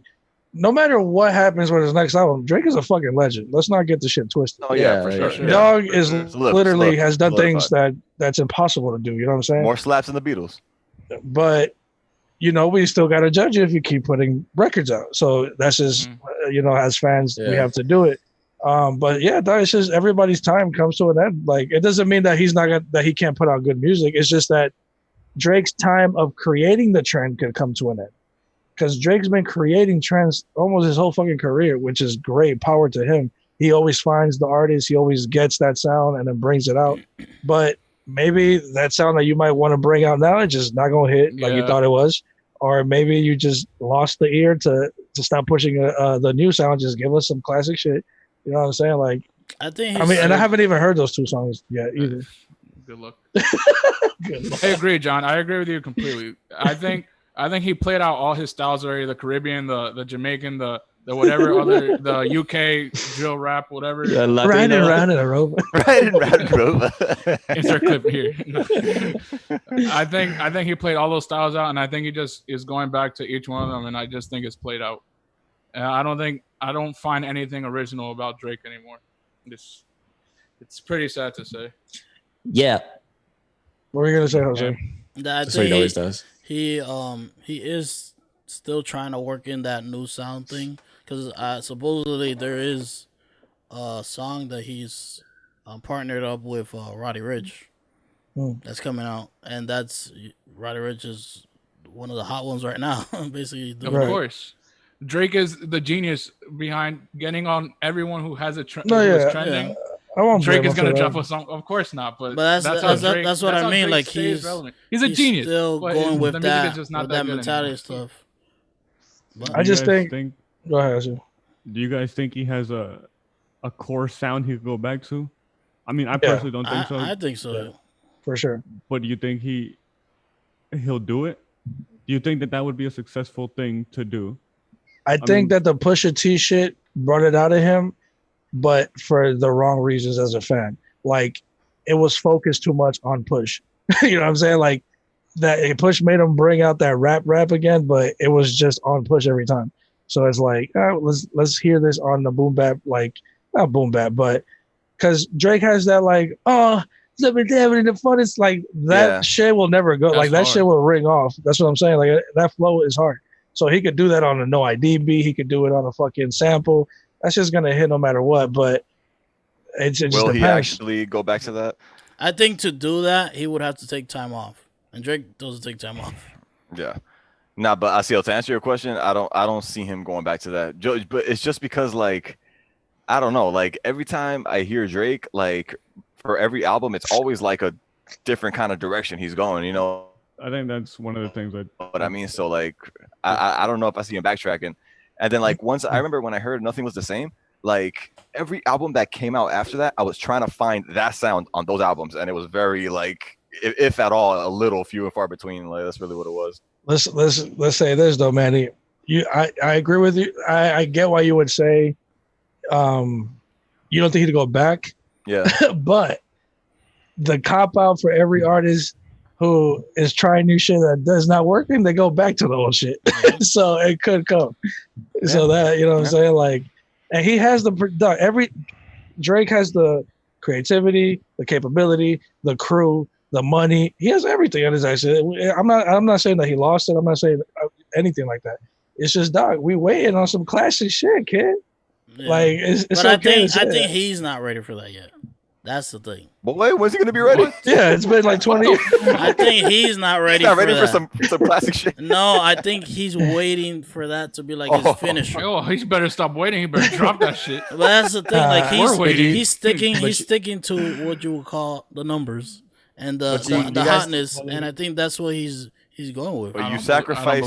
[SPEAKER 6] no matter what happens with his next album, Drake is a fucking legend. Let's not get the shit twisted.
[SPEAKER 4] Oh yeah,
[SPEAKER 5] Yeah,
[SPEAKER 4] for
[SPEAKER 5] yeah.
[SPEAKER 4] sure.
[SPEAKER 6] Dog is
[SPEAKER 4] Solid-
[SPEAKER 6] literally
[SPEAKER 4] solid-
[SPEAKER 6] has done things
[SPEAKER 4] solidified.
[SPEAKER 6] that's impossible to do. You know what I'm saying?
[SPEAKER 4] More slaps than the Beatles.
[SPEAKER 6] But we still got to judge it if you keep putting records out. So that's just as fans, we
[SPEAKER 5] Yeah.
[SPEAKER 6] have to do it. But yeah, it's just everybody's time comes to an end. Like it doesn't mean that that he can't put out good music. It's just that Drake's time of creating the trend could come to an end. Because Drake's been creating trends almost his whole fucking career, which is great. Power to him. He always finds the artist. He always gets that sound and then brings it out. But maybe that sound that you might want to bring out now is just not gonna hit like you thought it was, or maybe you just lost the ear to stop pushing the new sound. Just give us some classic shit. You know what I'm saying? Like,
[SPEAKER 2] I think.
[SPEAKER 6] And I haven't even heard those two songs yet either.
[SPEAKER 1] Good luck.
[SPEAKER 6] Good luck.
[SPEAKER 1] I agree, John. I agree with you completely. I think he played out all his styles already. The Caribbean, the Jamaican, the whatever other, the UK drill rap, whatever.
[SPEAKER 5] Yeah,
[SPEAKER 6] Riding around in a rover.
[SPEAKER 4] Riding around in a rover.
[SPEAKER 1] Insert clip here. I think he played all those styles out, and I think he just is going back to each one of them, and I just think it's played out. And I don't find anything original about Drake anymore. It's pretty sad to say.
[SPEAKER 7] Yeah.
[SPEAKER 6] What were you gonna say, Jose?
[SPEAKER 5] That's what he always does.
[SPEAKER 2] He is still trying to work in that new sound thing because supposedly there is a song that he's partnered up with Roddy Ricch that's coming out, and that's Roddy Ricch is one of the hot ones right now. Basically,
[SPEAKER 1] of course, Drake is the genius behind getting on everyone who has a trending.
[SPEAKER 6] Yeah.
[SPEAKER 1] Drake is gonna drop a song, of course not. But
[SPEAKER 2] that's what I mean. Like he's
[SPEAKER 1] a genius.
[SPEAKER 2] Still going with that mentality
[SPEAKER 1] anymore.
[SPEAKER 2] stuff.
[SPEAKER 6] But I just think. Go ahead.
[SPEAKER 3] Do you guys think he has a core sound he could go back to? I mean, I personally don't think so.
[SPEAKER 2] I think so,
[SPEAKER 6] yeah, for sure.
[SPEAKER 3] But do you think he'll do it? Do you think that would be a successful thing to do?
[SPEAKER 6] I think that the Pusha T shit brought it out of him, but for the wrong reasons as a fan. Like, it was focused too much on Push. You know what I'm saying? Like, that Push made him bring out that rap again, but it was just on Push every time. So it's like, let's hear this on the boom bap, like, not boom bap, but because Drake has that, like, let me damn it in the fun. It's like that shit will never go. That's like, that shit will ring off. That's what I'm saying. Like, that flow is hard. So he could do that on a no ID beat. He could do it on a fucking sample. That's just gonna hit no matter what. But it just
[SPEAKER 4] will
[SPEAKER 6] depends.
[SPEAKER 4] He actually go back to that?
[SPEAKER 2] I think to do that, he would have to take time off, and Drake doesn't take time off.
[SPEAKER 4] Yeah, nah, but Asiel, to answer your question, I don't see him going back to that. But it's just because, like, I don't know. Like, every time I hear Drake, like, for every album, it's always like a different kind of direction he's going. You know.
[SPEAKER 3] I think that's one of the things that.
[SPEAKER 4] But I mean, so like, I don't know if I see him backtracking. And then, like, once I remember when I heard Nothing Was the Same, like, every album that came out after that, I was trying to find that sound on those albums, and it was very, like, if at all, a little few and far between. Like, that's really what it was.
[SPEAKER 6] Let's say this though, Manny. I agree with you. I get why you would say, you don't think he'd go back.
[SPEAKER 4] Yeah.
[SPEAKER 6] But the cop out for every artist who is trying new shit that does not work, and they go back to the old shit. So it could come. Yeah. So that, you know what I'm saying? Like, and he has Drake has the creativity, the capability, the crew, the money. He has everything on his action. I'm not saying that he lost it. I'm not saying anything like that. It's just, dog, we waiting on some classic shit, kid. Yeah. Like, it's
[SPEAKER 2] but
[SPEAKER 6] okay.
[SPEAKER 2] I think he's not ready for that yet. That's the thing.
[SPEAKER 4] But wait, when's he gonna be ready?
[SPEAKER 6] Yeah, it's been like 20 years.
[SPEAKER 2] I think he's not ready.
[SPEAKER 4] He's not ready
[SPEAKER 2] for
[SPEAKER 4] some classic shit.
[SPEAKER 2] No, I think he's waiting for that to be like his finisher.
[SPEAKER 1] Oh, he better stop waiting. He better drop that shit.
[SPEAKER 2] But that's the thing. Like, he's sticking to what you would call the numbers and the hotness, and I think that's what he's going with.
[SPEAKER 4] But you sacrifice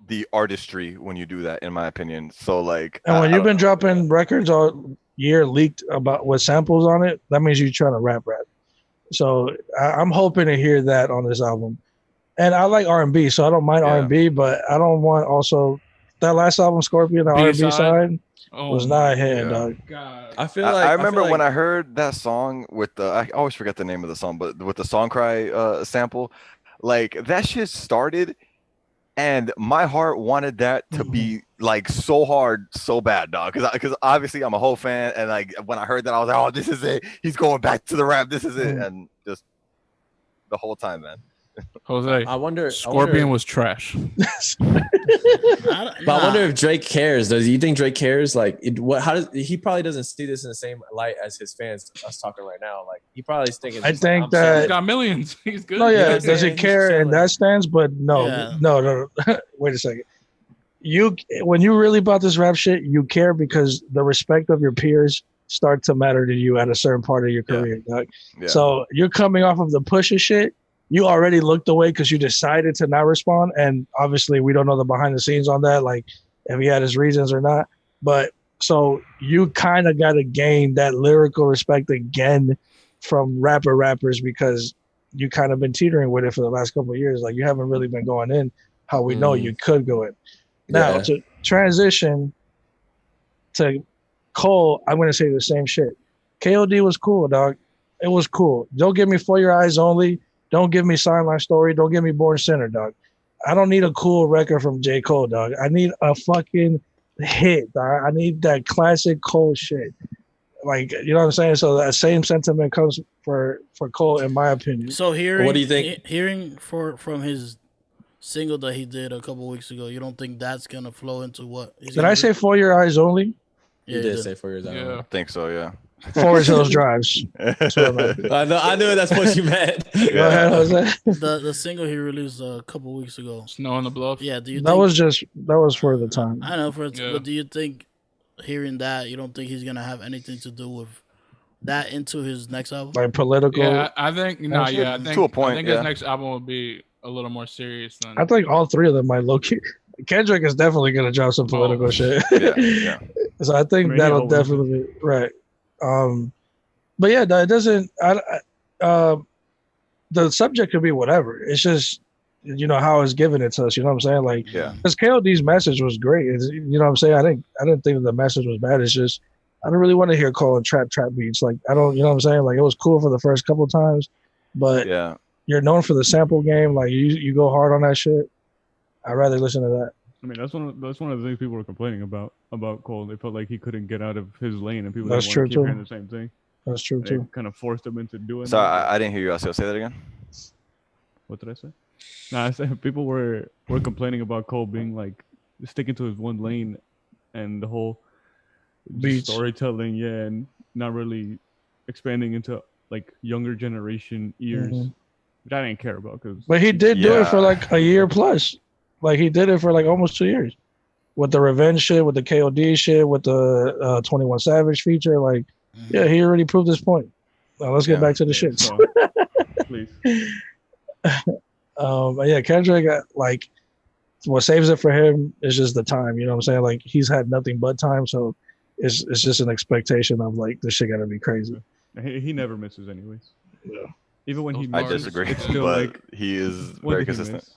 [SPEAKER 4] the artistry when you do that, in my opinion. So, like,
[SPEAKER 6] and when you've been dropping records all year leaked about with samples on it, that means you're trying to rap. So I'm hoping to hear that on this album. And I like R&B, so I don't mind R&B, but I don't want also that last album, Scorpion, the R&B side was not a hit, dog.
[SPEAKER 1] God.
[SPEAKER 5] I feel like
[SPEAKER 4] I remember when I heard that song with I always forget the name of the song, but with the Song Cry sample, like, that shit started, and my heart wanted that to be like so hard, so bad, dog. Because obviously I'm a whole fan, and like when I heard that, I was like, oh, this is it. He's going back to the rap. This is it. And just the whole time, man,
[SPEAKER 1] Jose,
[SPEAKER 5] I wonder.
[SPEAKER 1] Scorpion was trash.
[SPEAKER 5] But I wonder if Drake cares. Does you think Drake cares? Like, what? How does he probably doesn't see this in the same light as his fans? Us talking right now, like he probably is thinking.
[SPEAKER 6] I
[SPEAKER 5] just
[SPEAKER 6] think
[SPEAKER 5] like, I'm
[SPEAKER 6] that-
[SPEAKER 1] He's
[SPEAKER 5] chilling.
[SPEAKER 1] got millions. He's good.
[SPEAKER 6] No,
[SPEAKER 5] You know
[SPEAKER 6] yeah.
[SPEAKER 5] what I'm
[SPEAKER 6] Does
[SPEAKER 5] saying?
[SPEAKER 6] he
[SPEAKER 5] He's
[SPEAKER 6] care in
[SPEAKER 5] chilling.
[SPEAKER 6] that stance? But no,
[SPEAKER 2] Yeah.
[SPEAKER 6] no. Wait a second. You when you really about this rap shit, you care because the respect of your peers start to matter to you at a certain part of your
[SPEAKER 4] Yeah.
[SPEAKER 6] career. Dog.
[SPEAKER 4] Yeah.
[SPEAKER 6] So you're coming off of the Pusha shit. You already looked away because you decided to not respond, and obviously we don't know the behind the scenes on that, like if he had his reasons or not. But so you kind of got to gain that lyrical respect again from rappers because you kind of been teetering with it for the last couple of years. Like you haven't really been going in how we know you could go in. Now
[SPEAKER 5] Yeah.
[SPEAKER 6] to transition to Cole, I'm gonna say the same shit. K.O.D. was cool, dog. It was cool. Don't give me For Your Eyes Only. Don't give me Sideline Story. Don't give me Born Sinner, dog. I don't need a cool record from J. Cole, dog. I need a fucking hit, dog. I need that classic Cole shit. Like, you know what I'm saying? So that same sentiment comes for Cole, in my opinion.
[SPEAKER 2] So hearing,
[SPEAKER 5] What do you think?
[SPEAKER 2] Hearing from his single that he did a couple weeks ago, you don't think that's gonna flow into what?
[SPEAKER 6] Did I say For Your Eyes Only?
[SPEAKER 2] Yeah,
[SPEAKER 5] You did say For Your Eyes.
[SPEAKER 1] Yeah.
[SPEAKER 4] I think so. Yeah.
[SPEAKER 6] Forest Hills Drives. That's what I meant.
[SPEAKER 5] I knew that's what you meant.
[SPEAKER 6] Go ahead, Jose.
[SPEAKER 2] the single he released a couple weeks ago?
[SPEAKER 1] Snow on the Bluff.
[SPEAKER 2] Yeah, do you
[SPEAKER 6] That
[SPEAKER 2] think
[SPEAKER 6] was for the time.
[SPEAKER 2] I know
[SPEAKER 1] Yeah.
[SPEAKER 2] but do you think hearing that you don't think he's gonna have anything to do with that into his next album?
[SPEAKER 6] Like political.
[SPEAKER 1] Yeah, I think no.
[SPEAKER 6] Bullshit.
[SPEAKER 1] Yeah, I think
[SPEAKER 4] To a point,
[SPEAKER 1] I think
[SPEAKER 4] yeah.
[SPEAKER 1] his next album will be a little more serious than.
[SPEAKER 6] I think all three of them might low key. Kendrick is definitely gonna drop some political shit.
[SPEAKER 4] Yeah.
[SPEAKER 6] So I think
[SPEAKER 3] I mean,
[SPEAKER 6] that'll
[SPEAKER 3] he always
[SPEAKER 6] definitely be right. But yeah, it doesn't. The subject could be whatever. It's just how it's given it to us. You know what I'm saying? Like,
[SPEAKER 4] Yeah.
[SPEAKER 6] because KOD's message was great. You know what I'm saying? I didn't think the message was bad. It's just I don't really want to hear Cole and trap beats. Like I don't. You know what I'm saying? Like it was cool for the first couple of times, but
[SPEAKER 4] Yeah.
[SPEAKER 6] you're known for the sample game. Like you go hard on that shit. I'd rather listen to that.
[SPEAKER 3] I mean, that's one of the things people were complaining about Cole. They felt like he couldn't get out of his lane, and people
[SPEAKER 6] That's
[SPEAKER 3] didn't want to
[SPEAKER 6] true,
[SPEAKER 3] keep
[SPEAKER 6] too.
[SPEAKER 3] hearing the same thing.
[SPEAKER 6] That's true
[SPEAKER 3] They
[SPEAKER 6] too.
[SPEAKER 3] kind of forced him into doing.
[SPEAKER 4] Sorry,
[SPEAKER 3] that.
[SPEAKER 4] I didn't hear you. I'll say that again.
[SPEAKER 3] What did I say? Nah, I said people were complaining about Cole being like sticking to his one lane, and the whole just
[SPEAKER 6] Beats.
[SPEAKER 3] storytelling, yeah, and not really expanding into like younger generation ears,
[SPEAKER 6] Mhm.
[SPEAKER 3] which I didn't care about because
[SPEAKER 6] But he did do it for
[SPEAKER 4] Yeah.
[SPEAKER 6] like a year plus. Like he did it for like almost 2 years. With the revenge shit, with the KOD shit, with the 21 Savage feature. Like, yeah, he already proved his point. Now let's get
[SPEAKER 4] Yeah.
[SPEAKER 6] back to the shit.
[SPEAKER 3] So, please,
[SPEAKER 6] But yeah, Kendrick, like, what saves it for him is just the time. You know what I'm saying? Like, he's had nothing but time, so it's just an expectation of like this shit gotta be crazy.
[SPEAKER 3] he never misses anyways.
[SPEAKER 6] Yeah.
[SPEAKER 3] Even when he
[SPEAKER 1] Those
[SPEAKER 4] I
[SPEAKER 3] misses,
[SPEAKER 4] disagree,
[SPEAKER 3] it's still
[SPEAKER 4] but
[SPEAKER 3] like
[SPEAKER 4] he is
[SPEAKER 3] when
[SPEAKER 4] very
[SPEAKER 3] did he
[SPEAKER 4] consistent.
[SPEAKER 3] miss?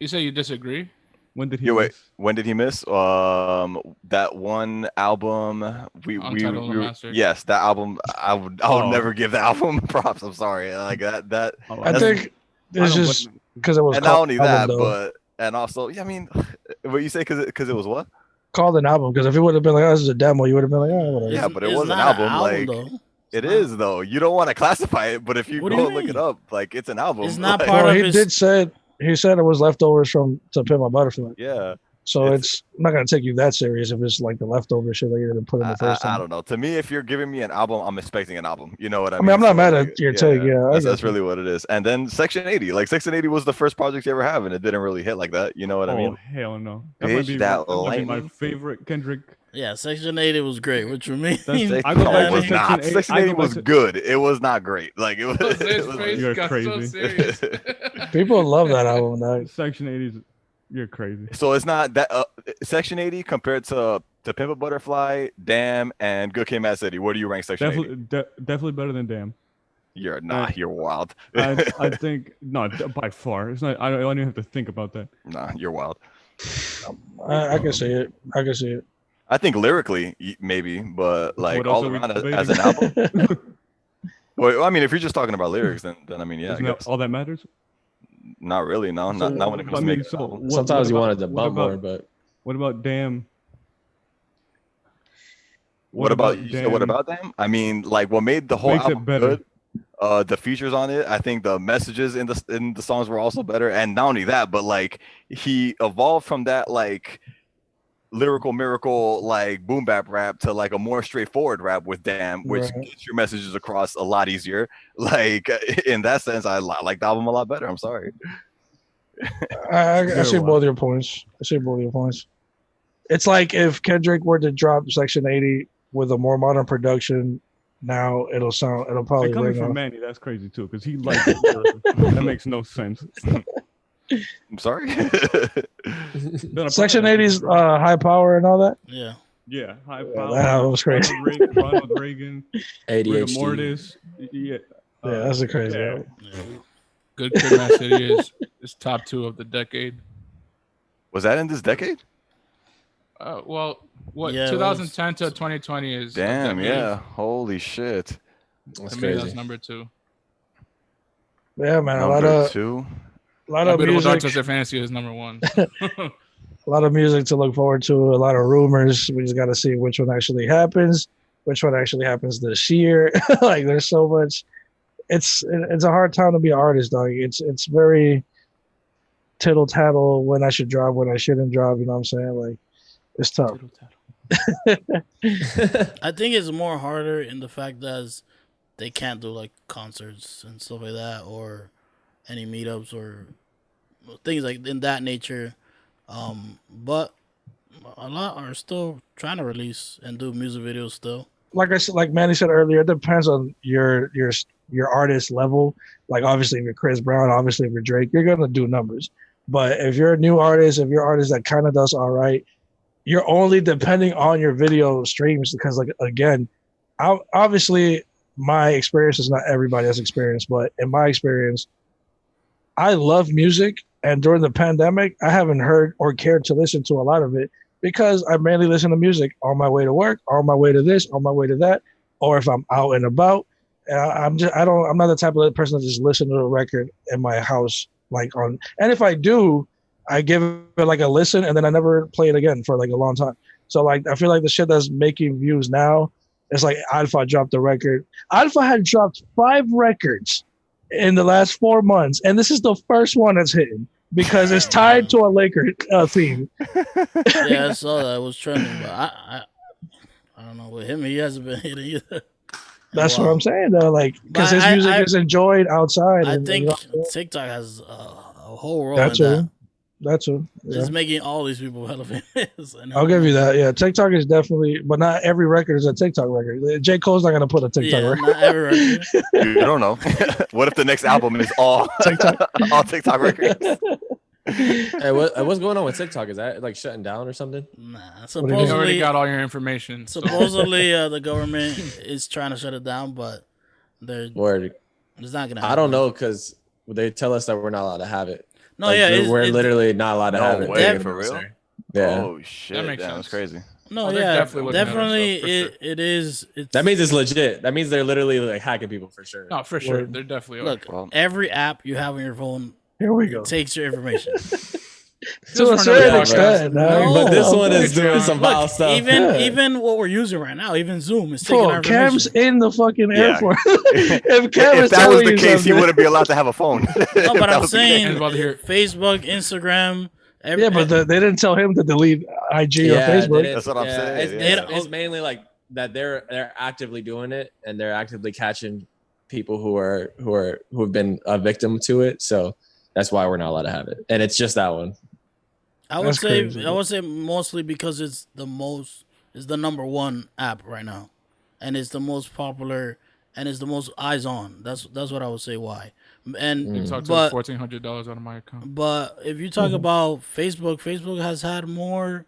[SPEAKER 1] You say you disagree?
[SPEAKER 3] When did he
[SPEAKER 4] Yeah, wait.
[SPEAKER 3] miss?
[SPEAKER 4] When did he miss? That one album.
[SPEAKER 1] Untitled Unmastered.
[SPEAKER 4] Yes, that album. I would
[SPEAKER 3] Oh.
[SPEAKER 4] never give the album props. I'm sorry. Like that.
[SPEAKER 3] Oh,
[SPEAKER 6] I
[SPEAKER 4] That's-
[SPEAKER 6] think
[SPEAKER 3] I
[SPEAKER 6] it's
[SPEAKER 3] don't
[SPEAKER 6] just
[SPEAKER 3] blame him.
[SPEAKER 6] because it was
[SPEAKER 4] And not
[SPEAKER 6] called
[SPEAKER 4] only
[SPEAKER 6] an album,
[SPEAKER 4] that,
[SPEAKER 6] though.
[SPEAKER 4] but and also, yeah. I mean, what you say? Because it was what?
[SPEAKER 6] Called an album. Because if it would have been like, oh, this is a demo, you would have been like, oh, whatever.
[SPEAKER 4] Yeah, but it
[SPEAKER 2] It's
[SPEAKER 4] was an
[SPEAKER 2] not
[SPEAKER 4] album. Like
[SPEAKER 2] though.
[SPEAKER 4] it
[SPEAKER 2] not.
[SPEAKER 4] is though. You don't want to classify it, but if you
[SPEAKER 2] What do
[SPEAKER 4] go
[SPEAKER 2] you
[SPEAKER 4] and look
[SPEAKER 2] mean?
[SPEAKER 4] it up, like it's an album.
[SPEAKER 2] It's not
[SPEAKER 4] Like,
[SPEAKER 2] part
[SPEAKER 6] Well,
[SPEAKER 2] of
[SPEAKER 6] he
[SPEAKER 2] his-
[SPEAKER 6] he said it was leftovers from To Pimp My Butterfly.
[SPEAKER 4] Yeah.
[SPEAKER 6] So
[SPEAKER 4] It's-
[SPEAKER 6] it's I'm not gonna take you that serious if it's like the leftover shit that you didn't put in the first
[SPEAKER 4] I
[SPEAKER 6] time.
[SPEAKER 4] don't know. To me, if you're giving me an album, I'm expecting an album. You know what I
[SPEAKER 6] I
[SPEAKER 4] mean?
[SPEAKER 6] mean, I'm not
[SPEAKER 4] So,
[SPEAKER 6] mad
[SPEAKER 4] like,
[SPEAKER 6] at your take. Yeah, I
[SPEAKER 4] that's,
[SPEAKER 6] get
[SPEAKER 4] that's
[SPEAKER 6] you.
[SPEAKER 4] really what it is. And then Section 80, like Section 80 was the first project you ever have, and it didn't really hit like that. You know what I
[SPEAKER 3] Oh
[SPEAKER 4] mean?
[SPEAKER 3] hell no!
[SPEAKER 4] Bitch, that
[SPEAKER 3] that might be my
[SPEAKER 4] lightning.
[SPEAKER 3] favorite Kendrick.
[SPEAKER 2] Yeah, Section 80 was great. What you mean?
[SPEAKER 3] That's-
[SPEAKER 4] Section
[SPEAKER 3] I go back
[SPEAKER 4] it
[SPEAKER 3] to
[SPEAKER 4] was
[SPEAKER 3] Section
[SPEAKER 4] not.
[SPEAKER 3] 8.
[SPEAKER 4] Section
[SPEAKER 3] I go
[SPEAKER 4] 80
[SPEAKER 3] back
[SPEAKER 4] was
[SPEAKER 3] to-
[SPEAKER 4] good. It was not great. Like it was.
[SPEAKER 1] Jose's
[SPEAKER 4] It was
[SPEAKER 1] face
[SPEAKER 3] You're
[SPEAKER 1] got so
[SPEAKER 3] crazy.
[SPEAKER 1] serious.
[SPEAKER 6] People love that album. Dog.
[SPEAKER 3] Section 80's, you're crazy.
[SPEAKER 4] so it's not that Section 80 compared to Pimp a Butterfly, Damn, and Good Kid, Mad City. Where do you rank Section 80?
[SPEAKER 3] Definitely better than Damn.
[SPEAKER 4] You're wild.
[SPEAKER 3] I think no, by far. It's not. I don't even have to think about that.
[SPEAKER 4] Nah, you're wild.
[SPEAKER 6] I can see it. I can see it.
[SPEAKER 4] I think lyrically, maybe, but like
[SPEAKER 3] What else
[SPEAKER 4] all
[SPEAKER 3] are we
[SPEAKER 4] around
[SPEAKER 3] debating?
[SPEAKER 4] as an album. Well, I mean, if you're just talking about lyrics, then I mean, yeah, I
[SPEAKER 3] Isn't that
[SPEAKER 4] guess.
[SPEAKER 3] all that matters?
[SPEAKER 4] Not really. No,
[SPEAKER 3] So,
[SPEAKER 4] not when it comes
[SPEAKER 3] I
[SPEAKER 4] to
[SPEAKER 3] mean,
[SPEAKER 4] making
[SPEAKER 3] so
[SPEAKER 4] an album.
[SPEAKER 3] what-
[SPEAKER 5] Sometimes
[SPEAKER 3] what
[SPEAKER 5] you
[SPEAKER 3] about-
[SPEAKER 5] wanted to
[SPEAKER 3] what
[SPEAKER 5] bump
[SPEAKER 3] about-
[SPEAKER 5] more, but
[SPEAKER 3] What about Damn?
[SPEAKER 4] What about
[SPEAKER 3] Damn
[SPEAKER 4] What about them? I mean, like what made the whole
[SPEAKER 3] makes
[SPEAKER 4] album
[SPEAKER 3] it better?
[SPEAKER 4] good? The features on it, I think the messages in the songs were also better. And not only that, but like he evolved from that like lyrical miracle like boom bap rap to like a more straightforward rap with Damn, which
[SPEAKER 6] Right.
[SPEAKER 4] gets your messages across a lot easier. Like in that sense, I like the album a lot better. I'm sorry.
[SPEAKER 6] I see both your points. It's like if Kendrick were to drop Section 80 with a more modern production, now it'll probably
[SPEAKER 3] And coming
[SPEAKER 6] ring
[SPEAKER 3] from
[SPEAKER 6] off.
[SPEAKER 3] Manny, that's crazy too, because he likes it. That makes no sense.
[SPEAKER 4] I'm sorry.
[SPEAKER 6] Section 80's high power and all that.
[SPEAKER 2] Yeah.
[SPEAKER 3] Yeah, high
[SPEAKER 6] Yeah,
[SPEAKER 3] power.
[SPEAKER 6] that was crazy.
[SPEAKER 3] Ronald Reagan, rigor
[SPEAKER 5] ADHD.
[SPEAKER 3] mortis. Yeah,
[SPEAKER 6] Yeah, that's a crazy
[SPEAKER 3] yeah.
[SPEAKER 6] album.
[SPEAKER 2] Yeah.
[SPEAKER 1] Good Kid, Mad City is top 2 of the decade.
[SPEAKER 4] Was that in this decade?
[SPEAKER 1] Well, what
[SPEAKER 2] Yeah, it
[SPEAKER 1] 2010 to 2020 is a
[SPEAKER 4] Damn,
[SPEAKER 1] decade.
[SPEAKER 4] yeah. Holy shit.
[SPEAKER 5] That's
[SPEAKER 1] To me, that's
[SPEAKER 5] crazy.
[SPEAKER 1] number 2.
[SPEAKER 6] Yeah, man,
[SPEAKER 4] Number 2.
[SPEAKER 6] a lot
[SPEAKER 1] My
[SPEAKER 6] of
[SPEAKER 1] Beautiful Dark
[SPEAKER 6] music,
[SPEAKER 1] Twisted Fantasy is number 1.
[SPEAKER 6] a lot of music to look forward to. A lot of rumors. We just got to see which one actually happens. Which one actually happens this year? Like, there's so much. It's a hard time to be an artist, dog. It's very tittle tattle when I should drop, when I shouldn't drop. You know what I'm saying? Like, it's tough.
[SPEAKER 2] I think it's more harder in the fact that they can't do like concerts and stuff like that, or any meetups or things like in that nature. But a lot are still trying to release and do music videos still.
[SPEAKER 6] Like I said, like Manny said earlier, it depends on your artist level. Like, obviously, if you're Chris Brown, obviously if you're Drake, you're gonna do numbers. But if you're a new artist, if you're an artist that kind of does all right, you're only depending on your video streams because, like, again, obviously my experience is not everybody else's experience, but in my experience, I love music, and during the pandemic, I haven't heard or cared to listen to a lot of it because I mainly listen to music on my way to work, on my way to this, on my way to that, or if I'm out and about. I'm not the type of person to just listen to a record in my house, and if I do, I give it like a listen and then I never play it again for like a long time. So like, I feel like the shit that's making views now, it's like Alpha dropped a record. Alpha had dropped 5 records in the last 4 months, and this is the first one that's hitting because it's tied to a Laker theme.
[SPEAKER 2] Yeah, I saw that. It was trending, but I don't know with him. He hasn't been hitting either.
[SPEAKER 6] That's what I'm saying though, like, because his
[SPEAKER 2] But
[SPEAKER 6] music is enjoyed outside.
[SPEAKER 2] I think TikTok has a whole role
[SPEAKER 6] that's
[SPEAKER 2] in that.
[SPEAKER 6] That's true.
[SPEAKER 2] It's making all these people hella famous.
[SPEAKER 6] I'll give you that. Yeah, TikTok is definitely, but not every record is a TikTok record. J. Cole's not gonna put a TikTok record.
[SPEAKER 2] Not every record.
[SPEAKER 4] You don't know. What if the next album is all
[SPEAKER 6] TikTok,
[SPEAKER 4] all TikTok records?
[SPEAKER 5] Hey, what's going on with TikTok? Is that like shutting down or something?
[SPEAKER 2] Nah,
[SPEAKER 1] You already
[SPEAKER 2] supposedly,
[SPEAKER 1] got all your information. So.
[SPEAKER 2] supposedly the government is trying to shut it down, but they're
[SPEAKER 5] Word.
[SPEAKER 2] it's not gonna happen.
[SPEAKER 5] I don't know because they tell us that we're not allowed to have it.
[SPEAKER 2] No,
[SPEAKER 5] Like,
[SPEAKER 2] yeah,
[SPEAKER 5] we're literally not allowed to
[SPEAKER 4] No
[SPEAKER 5] have it.
[SPEAKER 4] way, for real?
[SPEAKER 5] Yeah,
[SPEAKER 4] Oh shit,
[SPEAKER 1] That makes
[SPEAKER 4] that's
[SPEAKER 1] sense.
[SPEAKER 4] crazy.
[SPEAKER 2] no,
[SPEAKER 1] Oh, they're
[SPEAKER 2] yeah,
[SPEAKER 1] definitely looking at
[SPEAKER 2] definitely,
[SPEAKER 1] ourselves, for
[SPEAKER 2] it is. It's,
[SPEAKER 5] that means it's legit. That means they're literally like hacking people for sure.
[SPEAKER 1] No, for sure.
[SPEAKER 6] Word.
[SPEAKER 1] They're definitely are.
[SPEAKER 2] look.
[SPEAKER 4] Well-
[SPEAKER 2] Every app you have on your phone
[SPEAKER 6] here we go.
[SPEAKER 2] takes your information.
[SPEAKER 6] To a
[SPEAKER 1] for
[SPEAKER 6] certain
[SPEAKER 1] another
[SPEAKER 6] extent,
[SPEAKER 2] podcast.
[SPEAKER 6] dog.
[SPEAKER 5] But this one is
[SPEAKER 1] Patreon.
[SPEAKER 5] doing some foul
[SPEAKER 2] Look,
[SPEAKER 5] stuff.
[SPEAKER 2] even
[SPEAKER 6] Yeah.
[SPEAKER 2] what we're using right now, even Zoom is taking our
[SPEAKER 6] Bro, Cam's
[SPEAKER 2] information.
[SPEAKER 6] in the fucking
[SPEAKER 4] Yeah.
[SPEAKER 6] airport. If Cam
[SPEAKER 4] If
[SPEAKER 6] is
[SPEAKER 4] that was
[SPEAKER 6] telling
[SPEAKER 4] the
[SPEAKER 6] you
[SPEAKER 4] case, he
[SPEAKER 6] something-
[SPEAKER 4] wouldn't be allowed to have a phone.
[SPEAKER 2] No,
[SPEAKER 4] If
[SPEAKER 2] but
[SPEAKER 4] that
[SPEAKER 2] I'm
[SPEAKER 4] was the
[SPEAKER 2] saying
[SPEAKER 1] Hands above the ear.
[SPEAKER 2] Facebook, Instagram.
[SPEAKER 6] Yeah, but they didn't tell him to delete IG or
[SPEAKER 5] Yeah, they
[SPEAKER 6] Facebook.
[SPEAKER 5] didn't-
[SPEAKER 4] That's what I'm saying,
[SPEAKER 5] It's,
[SPEAKER 2] yeah.
[SPEAKER 5] it's mainly like that they're actively doing it and they're actively catching people who have been a victim to it. So that's why we're not allowed to have it. And it's just that one.
[SPEAKER 2] I would
[SPEAKER 6] That's
[SPEAKER 2] say
[SPEAKER 6] crazy.
[SPEAKER 2] I would say mostly because it's the number one app right now, and it's the most popular and it's the most eyes on. That's what I would say why. And
[SPEAKER 1] You talked to
[SPEAKER 2] but
[SPEAKER 1] $1,400 out of my account.
[SPEAKER 2] but if you talk about Facebook has had more.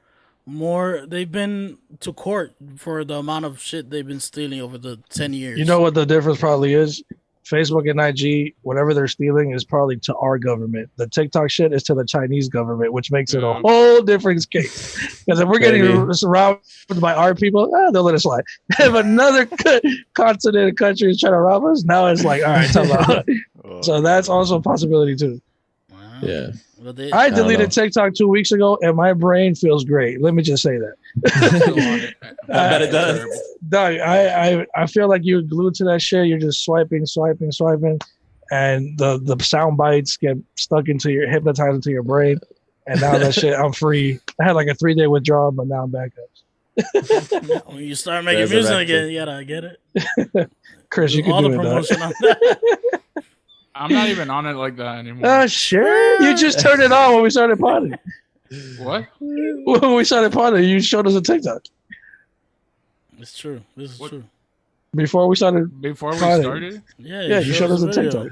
[SPEAKER 2] They've been to court for the amount of shit they've been stealing over the 10 years.
[SPEAKER 6] You know what the difference probably is? Facebook and IG, whatever they're stealing is probably to our government. The TikTok shit is to the Chinese government, which makes it a
[SPEAKER 1] Yeah.
[SPEAKER 6] whole different case. Because if we're getting
[SPEAKER 5] Maybe.
[SPEAKER 6] surrounded by our people, they'll let us slide. If another continent country is trying to rob us, now it's like, all right, tell about. So that's also a possibility too.
[SPEAKER 2] All
[SPEAKER 5] Yeah.
[SPEAKER 2] But they,
[SPEAKER 6] I
[SPEAKER 5] don't
[SPEAKER 6] deleted
[SPEAKER 5] know.
[SPEAKER 6] TikTok 2 weeks ago, and my brain feels great. Let me just say that.
[SPEAKER 1] Still on it.
[SPEAKER 5] I bet it does.
[SPEAKER 1] Terrible.
[SPEAKER 6] Doug, I feel like you're glued to that shit. You're just swiping, and the sound bites get stuck into your hypnotized into your brain. And now that shit, I'm free. I had like a 3-day withdrawal, but now I'm back up.
[SPEAKER 2] when you start making music again, you gotta get it.
[SPEAKER 6] Chris, you can
[SPEAKER 2] all
[SPEAKER 6] do
[SPEAKER 2] the
[SPEAKER 6] it, Doug.
[SPEAKER 2] promotion on that.
[SPEAKER 1] I'm not even on it like that anymore.
[SPEAKER 6] Sure. You just turned it on when we started potting.
[SPEAKER 1] What?
[SPEAKER 6] When we started potting, you showed us a TikTok.
[SPEAKER 2] It's true. This is
[SPEAKER 1] What?
[SPEAKER 2] true.
[SPEAKER 6] Before we started.
[SPEAKER 1] Before we
[SPEAKER 6] Potting.
[SPEAKER 1] started?
[SPEAKER 6] Yeah, you showed us a
[SPEAKER 2] video.
[SPEAKER 6] TikTok.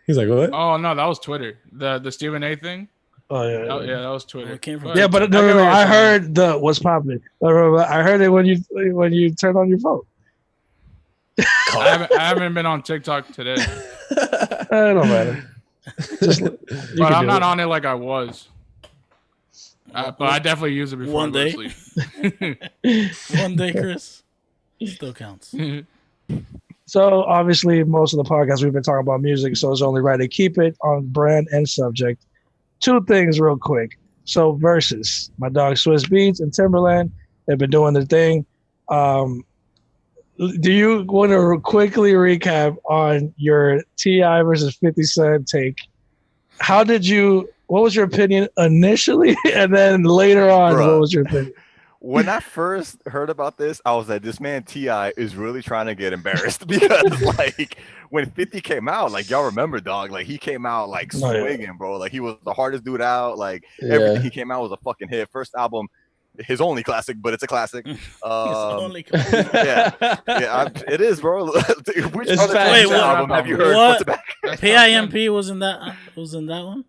[SPEAKER 5] He's like, what?
[SPEAKER 1] Oh no, that was Twitter. The Stephen A thing.
[SPEAKER 6] Oh yeah.
[SPEAKER 1] Yeah, that was Twitter.
[SPEAKER 2] It came from
[SPEAKER 6] Yeah, but
[SPEAKER 1] get
[SPEAKER 6] no.
[SPEAKER 1] what you're
[SPEAKER 6] I
[SPEAKER 1] saying.
[SPEAKER 6] heard the what's popping. I heard it when you turned on your phone.
[SPEAKER 1] I haven't been on TikTok today,
[SPEAKER 6] It don't matter. Just,
[SPEAKER 1] but I'm not on it like I was. But I definitely use it before
[SPEAKER 2] One
[SPEAKER 1] I
[SPEAKER 2] day.
[SPEAKER 1] go to sleep.
[SPEAKER 2] One day, Chris. Still counts.
[SPEAKER 6] So obviously, most of the podcasts we've been talking about music, so it's only right to keep it on brand and subject. 2 things real quick. So versus my dog Swiss Beats and Timberland, they've been doing their thing. Do you want to quickly recap on your T.I. versus 50 Cent take? What was your opinion initially? And then later on,
[SPEAKER 4] Bruh.
[SPEAKER 6] what was your opinion?
[SPEAKER 4] When I first heard about this, I was like, this man T.I. is really trying to get embarrassed because like when 50 came out, like y'all remember, dog, like he came out like
[SPEAKER 6] Oh, yeah.
[SPEAKER 4] swinging, bro. Like he was the hardest dude out. Like
[SPEAKER 5] Yeah.
[SPEAKER 4] everything he came out was a fucking hit. First album, his only classic, but it's a classic.
[SPEAKER 2] It's
[SPEAKER 4] Um,
[SPEAKER 2] only
[SPEAKER 4] yeah, it is, bro. Which
[SPEAKER 5] It's
[SPEAKER 4] other
[SPEAKER 5] facts.
[SPEAKER 2] Wait,
[SPEAKER 4] 50
[SPEAKER 2] what?
[SPEAKER 4] album have you heard?
[SPEAKER 2] What?
[SPEAKER 4] What's back?
[SPEAKER 2] PIMP was in that. Was in that one.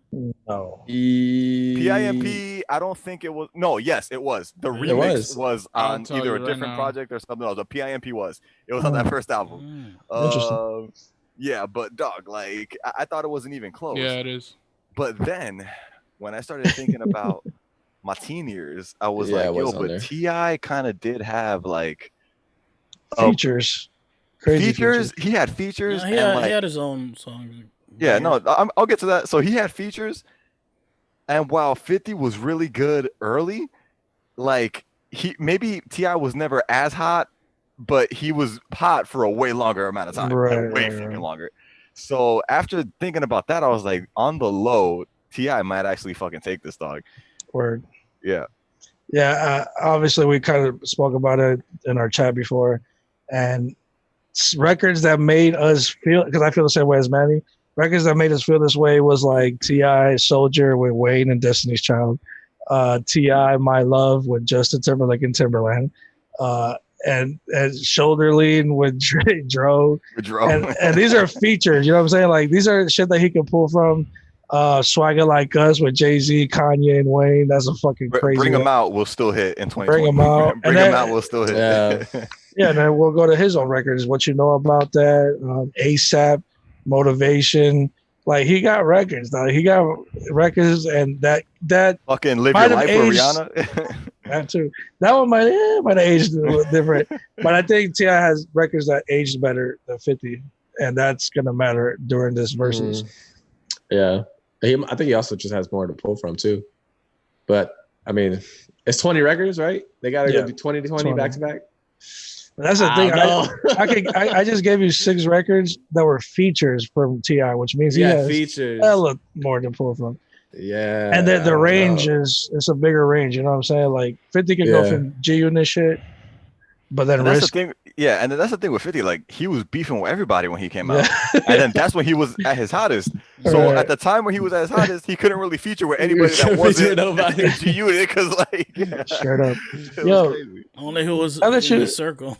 [SPEAKER 6] No.
[SPEAKER 4] PIMP, I don't think it was. No, yes, it was. The
[SPEAKER 2] It
[SPEAKER 4] remix
[SPEAKER 5] was.
[SPEAKER 4] was
[SPEAKER 1] I'll
[SPEAKER 4] on
[SPEAKER 1] tell
[SPEAKER 4] either
[SPEAKER 1] you
[SPEAKER 4] a
[SPEAKER 1] right
[SPEAKER 4] different
[SPEAKER 1] now.
[SPEAKER 4] project or something else. The PIMP was. It was on that first album.
[SPEAKER 6] Interesting.
[SPEAKER 4] Yeah, but dog, like I thought it wasn't even close.
[SPEAKER 1] Yeah, it is.
[SPEAKER 4] But then when I started thinking about my teen years, I was
[SPEAKER 5] Yeah, it
[SPEAKER 4] like, yo,
[SPEAKER 5] was on
[SPEAKER 4] but
[SPEAKER 5] there.
[SPEAKER 4] T.I. kind of did have like
[SPEAKER 6] Features. Crazy
[SPEAKER 4] features. He had features,
[SPEAKER 2] Yeah,
[SPEAKER 4] and like
[SPEAKER 2] he had his own songs.
[SPEAKER 4] yeah, no, I'll get to that. So he had features, and while 50 was really good early, like maybe T.I. was never as hot, but he was hot for a way longer amount of time,
[SPEAKER 6] Right,
[SPEAKER 4] way
[SPEAKER 6] right,
[SPEAKER 4] fucking
[SPEAKER 6] right.
[SPEAKER 4] longer. So after thinking about that, I was like, on the low, T.I. might actually fucking take this, dog.
[SPEAKER 6] Word.
[SPEAKER 4] Yeah.
[SPEAKER 6] Yeah, obviously we kind of spoke about it in our chat before, and records that made us feel, because I feel the same way as Manny. Records that made us feel this way was like T.I. Soldier with Wayne and Destiny's Child, T.I. My Love with Justin Timberlake and Timberland, and Shoulder Lean with Dro. And these are features, you know what I'm saying? Like these are shit that he can pull from. Swagger Like Us with Jay-Z, Kanye, and Wayne. That's a fucking crazy.
[SPEAKER 4] Bring Him Out will still hit in 2020.
[SPEAKER 6] Bring 'Em Out.
[SPEAKER 4] Bring
[SPEAKER 6] And
[SPEAKER 4] Him
[SPEAKER 6] then-
[SPEAKER 4] Out will still hit.
[SPEAKER 5] Yeah.
[SPEAKER 6] Yeah, then we'll go to his own records. What you know about that? ASAP, Motivation. Like he got records. Now he got records, and that
[SPEAKER 4] Fucking Live
[SPEAKER 6] Might
[SPEAKER 4] Your
[SPEAKER 6] have
[SPEAKER 4] Life with
[SPEAKER 6] aged-
[SPEAKER 4] Rihanna.
[SPEAKER 6] that too. That one might have aged a little different, but I think T.I. has records that aged better than 50, and that's gonna matter during this versus.
[SPEAKER 5] Yeah. I think he also just has more to pull from too. But I mean, it's 20 records, right? They gotta
[SPEAKER 6] Yeah.
[SPEAKER 5] go do 20 to 20
[SPEAKER 6] 20.
[SPEAKER 5] back to back.
[SPEAKER 6] That's the
[SPEAKER 5] I
[SPEAKER 6] thing.
[SPEAKER 5] don't know.
[SPEAKER 6] I just gave you 6 records that were features from T.I., which means he
[SPEAKER 5] Yeah,
[SPEAKER 6] has
[SPEAKER 5] features.
[SPEAKER 6] hella more to pull from.
[SPEAKER 5] Yeah.
[SPEAKER 6] And then
[SPEAKER 5] I
[SPEAKER 6] the
[SPEAKER 5] don't
[SPEAKER 6] range
[SPEAKER 5] know.
[SPEAKER 6] is a bigger range. You know what I'm saying? Like 50 can go
[SPEAKER 5] Yeah.
[SPEAKER 6] from G-Unit shit, but then
[SPEAKER 4] And that's the
[SPEAKER 6] Risk.
[SPEAKER 4] thing. Yeah, and then that's the thing with 50. Like he was beefing with everybody when he came out,
[SPEAKER 6] Yeah.
[SPEAKER 4] and then that's when he was at his hottest. So
[SPEAKER 6] Right.
[SPEAKER 4] at the time when he was at his hottest, he couldn't really feature with anybody that
[SPEAKER 5] couldn't feature
[SPEAKER 4] wasn't
[SPEAKER 5] nobody.
[SPEAKER 4] G Unit because like yeah,
[SPEAKER 6] Straight up.
[SPEAKER 4] it was
[SPEAKER 6] Yo.
[SPEAKER 4] crazy.
[SPEAKER 2] Only who was
[SPEAKER 6] Now
[SPEAKER 2] in
[SPEAKER 6] that you-
[SPEAKER 2] the circle.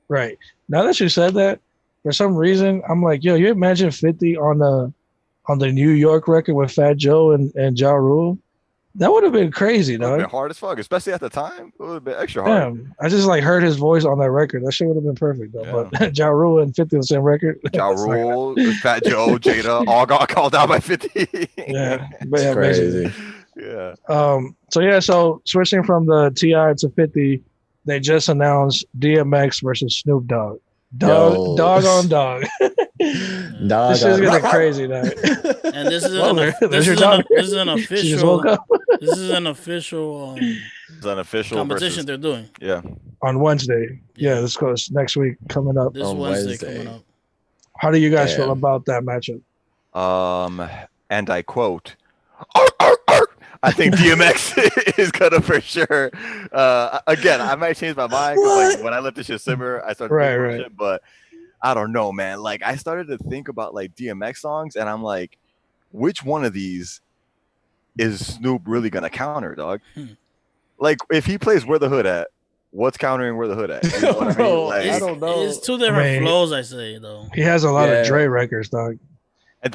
[SPEAKER 6] Right. Now that you said that, for some reason, I'm like, yo, you imagine 50 on the New York record with Fat Joe and Ja Rule? That would have been crazy,
[SPEAKER 4] It would have been
[SPEAKER 6] dog.
[SPEAKER 4] hard as fuck, especially at the time. It would have been extra hard.
[SPEAKER 6] Damn. I just like heard his voice on that record. That shit would have been perfect though. But Ja Rule and 50 on the same record.
[SPEAKER 4] Ja
[SPEAKER 6] that's not gonna-
[SPEAKER 4] Rule, Fat Joe, Jada, all got called out by 50.
[SPEAKER 6] Yeah. But
[SPEAKER 5] It's
[SPEAKER 6] yeah, basically.
[SPEAKER 5] crazy.
[SPEAKER 4] Yeah.
[SPEAKER 6] So switching from the T.I. to 50, they just announced DMX versus Snoop Dogg. Dog on dog.
[SPEAKER 5] Dog
[SPEAKER 6] This shit's
[SPEAKER 5] on-
[SPEAKER 6] getting crazy now.
[SPEAKER 2] And this is
[SPEAKER 6] Well,
[SPEAKER 2] an
[SPEAKER 6] there's your dog.
[SPEAKER 2] this is an
[SPEAKER 6] She just woke
[SPEAKER 2] official
[SPEAKER 6] up
[SPEAKER 2] this is an official
[SPEAKER 4] It's an official
[SPEAKER 2] competition
[SPEAKER 4] versus.
[SPEAKER 2] they're doing.
[SPEAKER 4] Yeah.
[SPEAKER 6] on Wednesday. Yeah, this goes next week coming up.
[SPEAKER 2] This
[SPEAKER 5] On
[SPEAKER 2] Wednesday
[SPEAKER 5] Wednesday.
[SPEAKER 2] coming up.
[SPEAKER 6] How do you guys feel
[SPEAKER 5] Damn.
[SPEAKER 6] about that matchup?
[SPEAKER 4] And I quote, "Arr, arr, arr." I think DMX is gonna for sure. Again, I might change my mind 'cause, like when I let this shit simmer, I started thinking about
[SPEAKER 6] Right.
[SPEAKER 4] shit, but I don't know, man. Like I started to think about like DMX songs, and I'm like, which one of these is Snoop really gonna counter, dog? Like if he plays Where the Hood At, what's countering Where the Hood At? You know what I mean?
[SPEAKER 5] Bro,
[SPEAKER 4] Like,
[SPEAKER 5] I don't know.
[SPEAKER 2] It's two different
[SPEAKER 6] I mean,
[SPEAKER 2] flows, I say though.
[SPEAKER 6] He has a lot
[SPEAKER 5] Yeah.
[SPEAKER 6] of Dre records, dog.
[SPEAKER 4] and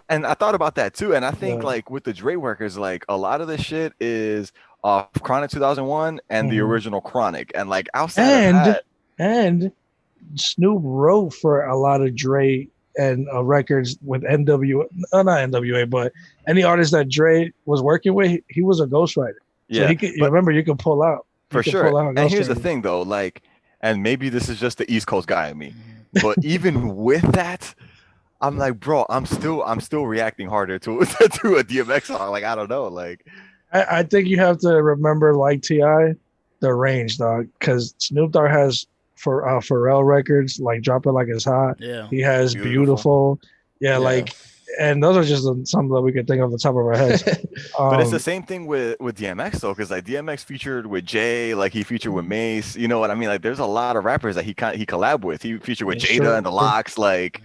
[SPEAKER 4] and I thought about that too. And I think
[SPEAKER 6] Yeah.
[SPEAKER 4] like with the Dre workers, like a lot of this shit is off Chronic 2001 and the
[SPEAKER 6] Mhm.
[SPEAKER 4] original Chronic. And like outside
[SPEAKER 6] And
[SPEAKER 4] of that,
[SPEAKER 6] and Snoop wrote for a lot of Dre and records with not NWA, but any artist that Dre was working with, he was a ghostwriter. So
[SPEAKER 4] yeah,
[SPEAKER 6] he could,
[SPEAKER 4] but-
[SPEAKER 6] remember you could pull out.
[SPEAKER 4] for
[SPEAKER 6] You could
[SPEAKER 4] sure.
[SPEAKER 6] pull out
[SPEAKER 4] And here's the
[SPEAKER 6] ghostwriters.
[SPEAKER 4] thing though, like, and maybe this is just the East Coast guy in me, but even with that, I'm like, bro, I'm still reacting harder to to a DMX song. Like, I don't know, like,
[SPEAKER 6] I think you have to remember, like Ti, the range, dog, because Snoop Dogg has for Pharrell records like "Drop It Like It's Hot."
[SPEAKER 2] Yeah.
[SPEAKER 6] He has
[SPEAKER 4] Beautiful.
[SPEAKER 6] "Beautiful," yeah,
[SPEAKER 5] Yeah.
[SPEAKER 6] like, and those are just some that we could think off the top of our heads.
[SPEAKER 4] but it's the
[SPEAKER 6] Um,
[SPEAKER 4] same thing with DMX though, because like DMX featured with Jay, like he featured with Mace. You know what I mean? Like, there's a lot of rappers that he collab with. He featured with
[SPEAKER 6] That's
[SPEAKER 4] Jada
[SPEAKER 6] true.
[SPEAKER 4] and the Locks. Like,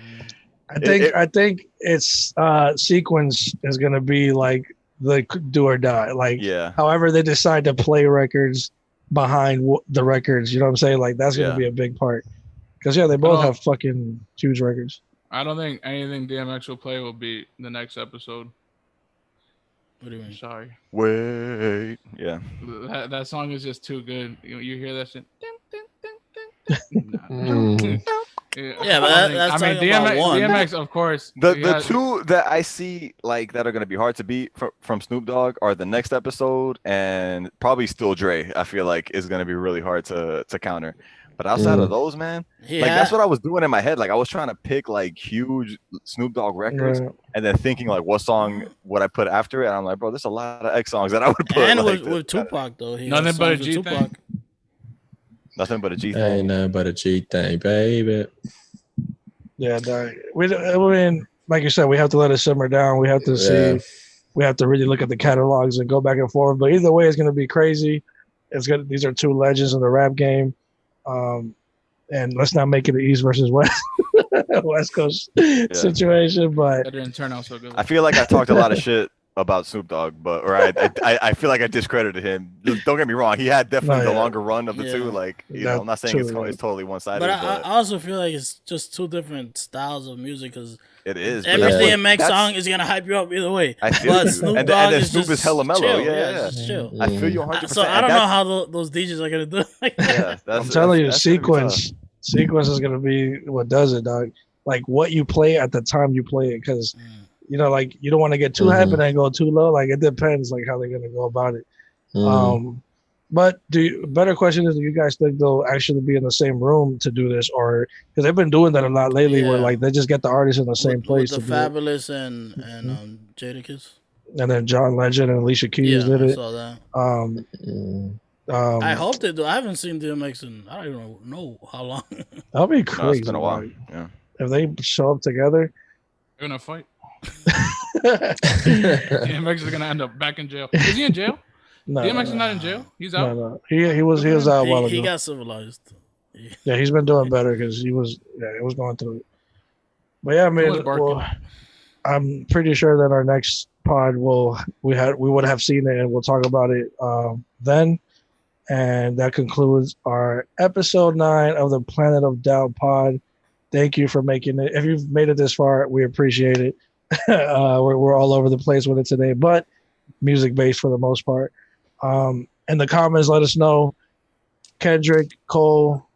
[SPEAKER 6] I think it's sequence is gonna be like the do or die. Like,
[SPEAKER 4] yeah,
[SPEAKER 6] however they decide to play records behind the records, you know what I'm saying? Like that's gonna
[SPEAKER 4] Yeah.
[SPEAKER 6] be a big part. Because they both
[SPEAKER 1] don't-
[SPEAKER 6] have fucking huge records.
[SPEAKER 1] I don't think anything DMX will play will be the next episode.
[SPEAKER 2] What do you mean?
[SPEAKER 1] Sorry,
[SPEAKER 4] wait, yeah.
[SPEAKER 1] that song is just too good. You hear that shit? Nah.
[SPEAKER 5] Mm.
[SPEAKER 2] Yeah, but
[SPEAKER 1] I don't
[SPEAKER 2] that's
[SPEAKER 1] think-
[SPEAKER 2] talking about one.
[SPEAKER 1] DMX, of course.
[SPEAKER 4] The
[SPEAKER 1] he
[SPEAKER 4] the
[SPEAKER 1] has-
[SPEAKER 4] two that I see like that are gonna be hard to beat from Snoop Dogg are the next episode and probably still Dre. I feel like is gonna be really hard to counter. But outside of those, man,
[SPEAKER 2] He
[SPEAKER 4] like
[SPEAKER 2] had-
[SPEAKER 4] that's what I was doing in my head. Like I was trying to pick like huge Snoop Dogg records,
[SPEAKER 6] Yeah.
[SPEAKER 4] and then thinking like what song would I put after it. And I'm like, bro, there's a lot of X songs that I would put.
[SPEAKER 2] and
[SPEAKER 4] like,
[SPEAKER 2] with Tupac though, he
[SPEAKER 1] Nothing
[SPEAKER 2] has
[SPEAKER 1] but a
[SPEAKER 2] songs with
[SPEAKER 1] G thing.
[SPEAKER 2] Tupac.
[SPEAKER 4] nothing but a G
[SPEAKER 5] Ain't
[SPEAKER 4] thing.
[SPEAKER 5] nothing but a G thing, baby.
[SPEAKER 6] Yeah, dog. I mean, like you said, we have to let it simmer down. We have to see.
[SPEAKER 5] Yeah.
[SPEAKER 6] We have to really look at the catalogs and go back and forth. But either way, it's going to be crazy. It's good. These are two legends in the rap game. And let's not make it an East versus West West Coast situation. But
[SPEAKER 1] That didn't turn out so good.
[SPEAKER 4] I feel like I talked a lot of shit about Snoop Dogg, but I feel like I discredited him. Just don't get me wrong, he had definitely
[SPEAKER 6] No,
[SPEAKER 4] the
[SPEAKER 6] yeah.
[SPEAKER 4] longer run of the
[SPEAKER 2] Yeah.
[SPEAKER 4] two. Like you
[SPEAKER 6] That's
[SPEAKER 4] know, I'm not saying
[SPEAKER 6] true.
[SPEAKER 4] it's totally one sided,
[SPEAKER 2] But
[SPEAKER 4] but,
[SPEAKER 2] I also feel like it's just two different styles of music because
[SPEAKER 4] it is. but
[SPEAKER 2] every
[SPEAKER 4] that's what-
[SPEAKER 2] DMX
[SPEAKER 4] that's-
[SPEAKER 2] song is gonna hype you up either way.
[SPEAKER 4] I feel
[SPEAKER 2] But
[SPEAKER 4] you.
[SPEAKER 2] Snoop
[SPEAKER 4] and,
[SPEAKER 2] Dogg
[SPEAKER 4] then
[SPEAKER 2] is
[SPEAKER 4] Snoop
[SPEAKER 2] just
[SPEAKER 4] is hella mellow.
[SPEAKER 2] chill.
[SPEAKER 4] Yeah,
[SPEAKER 2] it's just chill.
[SPEAKER 4] I feel you 100%.
[SPEAKER 2] So I don't know how those DJs are gonna do it.
[SPEAKER 4] Yeah,
[SPEAKER 6] I'm telling you, sequence is going to be what does it, dog. Like what you play at the time you play it, because like you don't want to get too hype and then go too low. Like it depends, like how they're going to go about it. But better question is, do you guys think they'll actually be in the same room to do this, or because they've been doing that a lot lately, where
[SPEAKER 2] Yeah.
[SPEAKER 6] like they just get the artists in the same
[SPEAKER 2] with
[SPEAKER 6] place
[SPEAKER 2] the
[SPEAKER 6] to do it.
[SPEAKER 2] Fabulous and Jadakiss.
[SPEAKER 6] And then John Legend and Alicia Keys
[SPEAKER 2] Yeah,
[SPEAKER 6] did
[SPEAKER 2] I
[SPEAKER 6] it.
[SPEAKER 2] saw that. I hope they do. I haven't seen DMX in I don't even know how long.
[SPEAKER 6] That'll be
[SPEAKER 4] No,
[SPEAKER 6] crazy.
[SPEAKER 4] it's been a while.
[SPEAKER 6] dog.
[SPEAKER 4] Yeah.
[SPEAKER 6] If they show up together.
[SPEAKER 1] They're gonna fight. DMX is gonna end up back in jail. Is he in jail?
[SPEAKER 6] No,
[SPEAKER 1] DMX is
[SPEAKER 6] no,
[SPEAKER 1] not in jail. He's
[SPEAKER 6] no,
[SPEAKER 1] out.
[SPEAKER 6] no. He was out a while
[SPEAKER 2] He
[SPEAKER 6] ago.
[SPEAKER 2] got civilized.
[SPEAKER 6] Yeah, he's been doing better because he was going through it. But yeah, I mean,
[SPEAKER 1] was barking.
[SPEAKER 6] well, I'm pretty sure that our next pod we would have seen it and we'll talk about it then. And that concludes our episode 9 of the Planet of Doubt pod. Thank you for making it. If you've made it this far, we appreciate it. We're all over the place with it today, but music based for the most part. In the comments, let us know, Kendrick, Cole,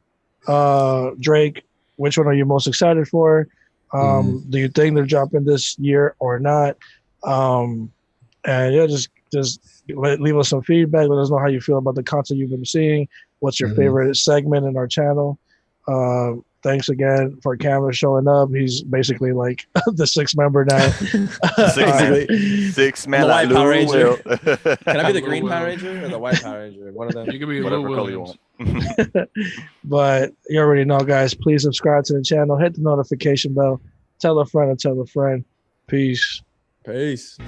[SPEAKER 6] Drake, which one are you most excited for? Do you think they're dropping this year or not? And yeah, just leave us some feedback. Let us know how you feel about the content you've been seeing. What's your favorite segment in our channel? thanks again for Cameron showing up. He's basically like the sixth member now.
[SPEAKER 4] Six man.
[SPEAKER 5] The white Power Ranger.
[SPEAKER 4] Can
[SPEAKER 5] Can I be the
[SPEAKER 1] Lou
[SPEAKER 5] green
[SPEAKER 1] Will.
[SPEAKER 5] Power Ranger or the white Power Ranger? One of them.
[SPEAKER 1] You could be Lou
[SPEAKER 4] Whatever color you
[SPEAKER 1] Williams.
[SPEAKER 4] want.
[SPEAKER 6] But you already know, guys. Please subscribe to the channel. Hit the notification bell. Tell a friend and tell a friend. Peace.
[SPEAKER 5] Peace.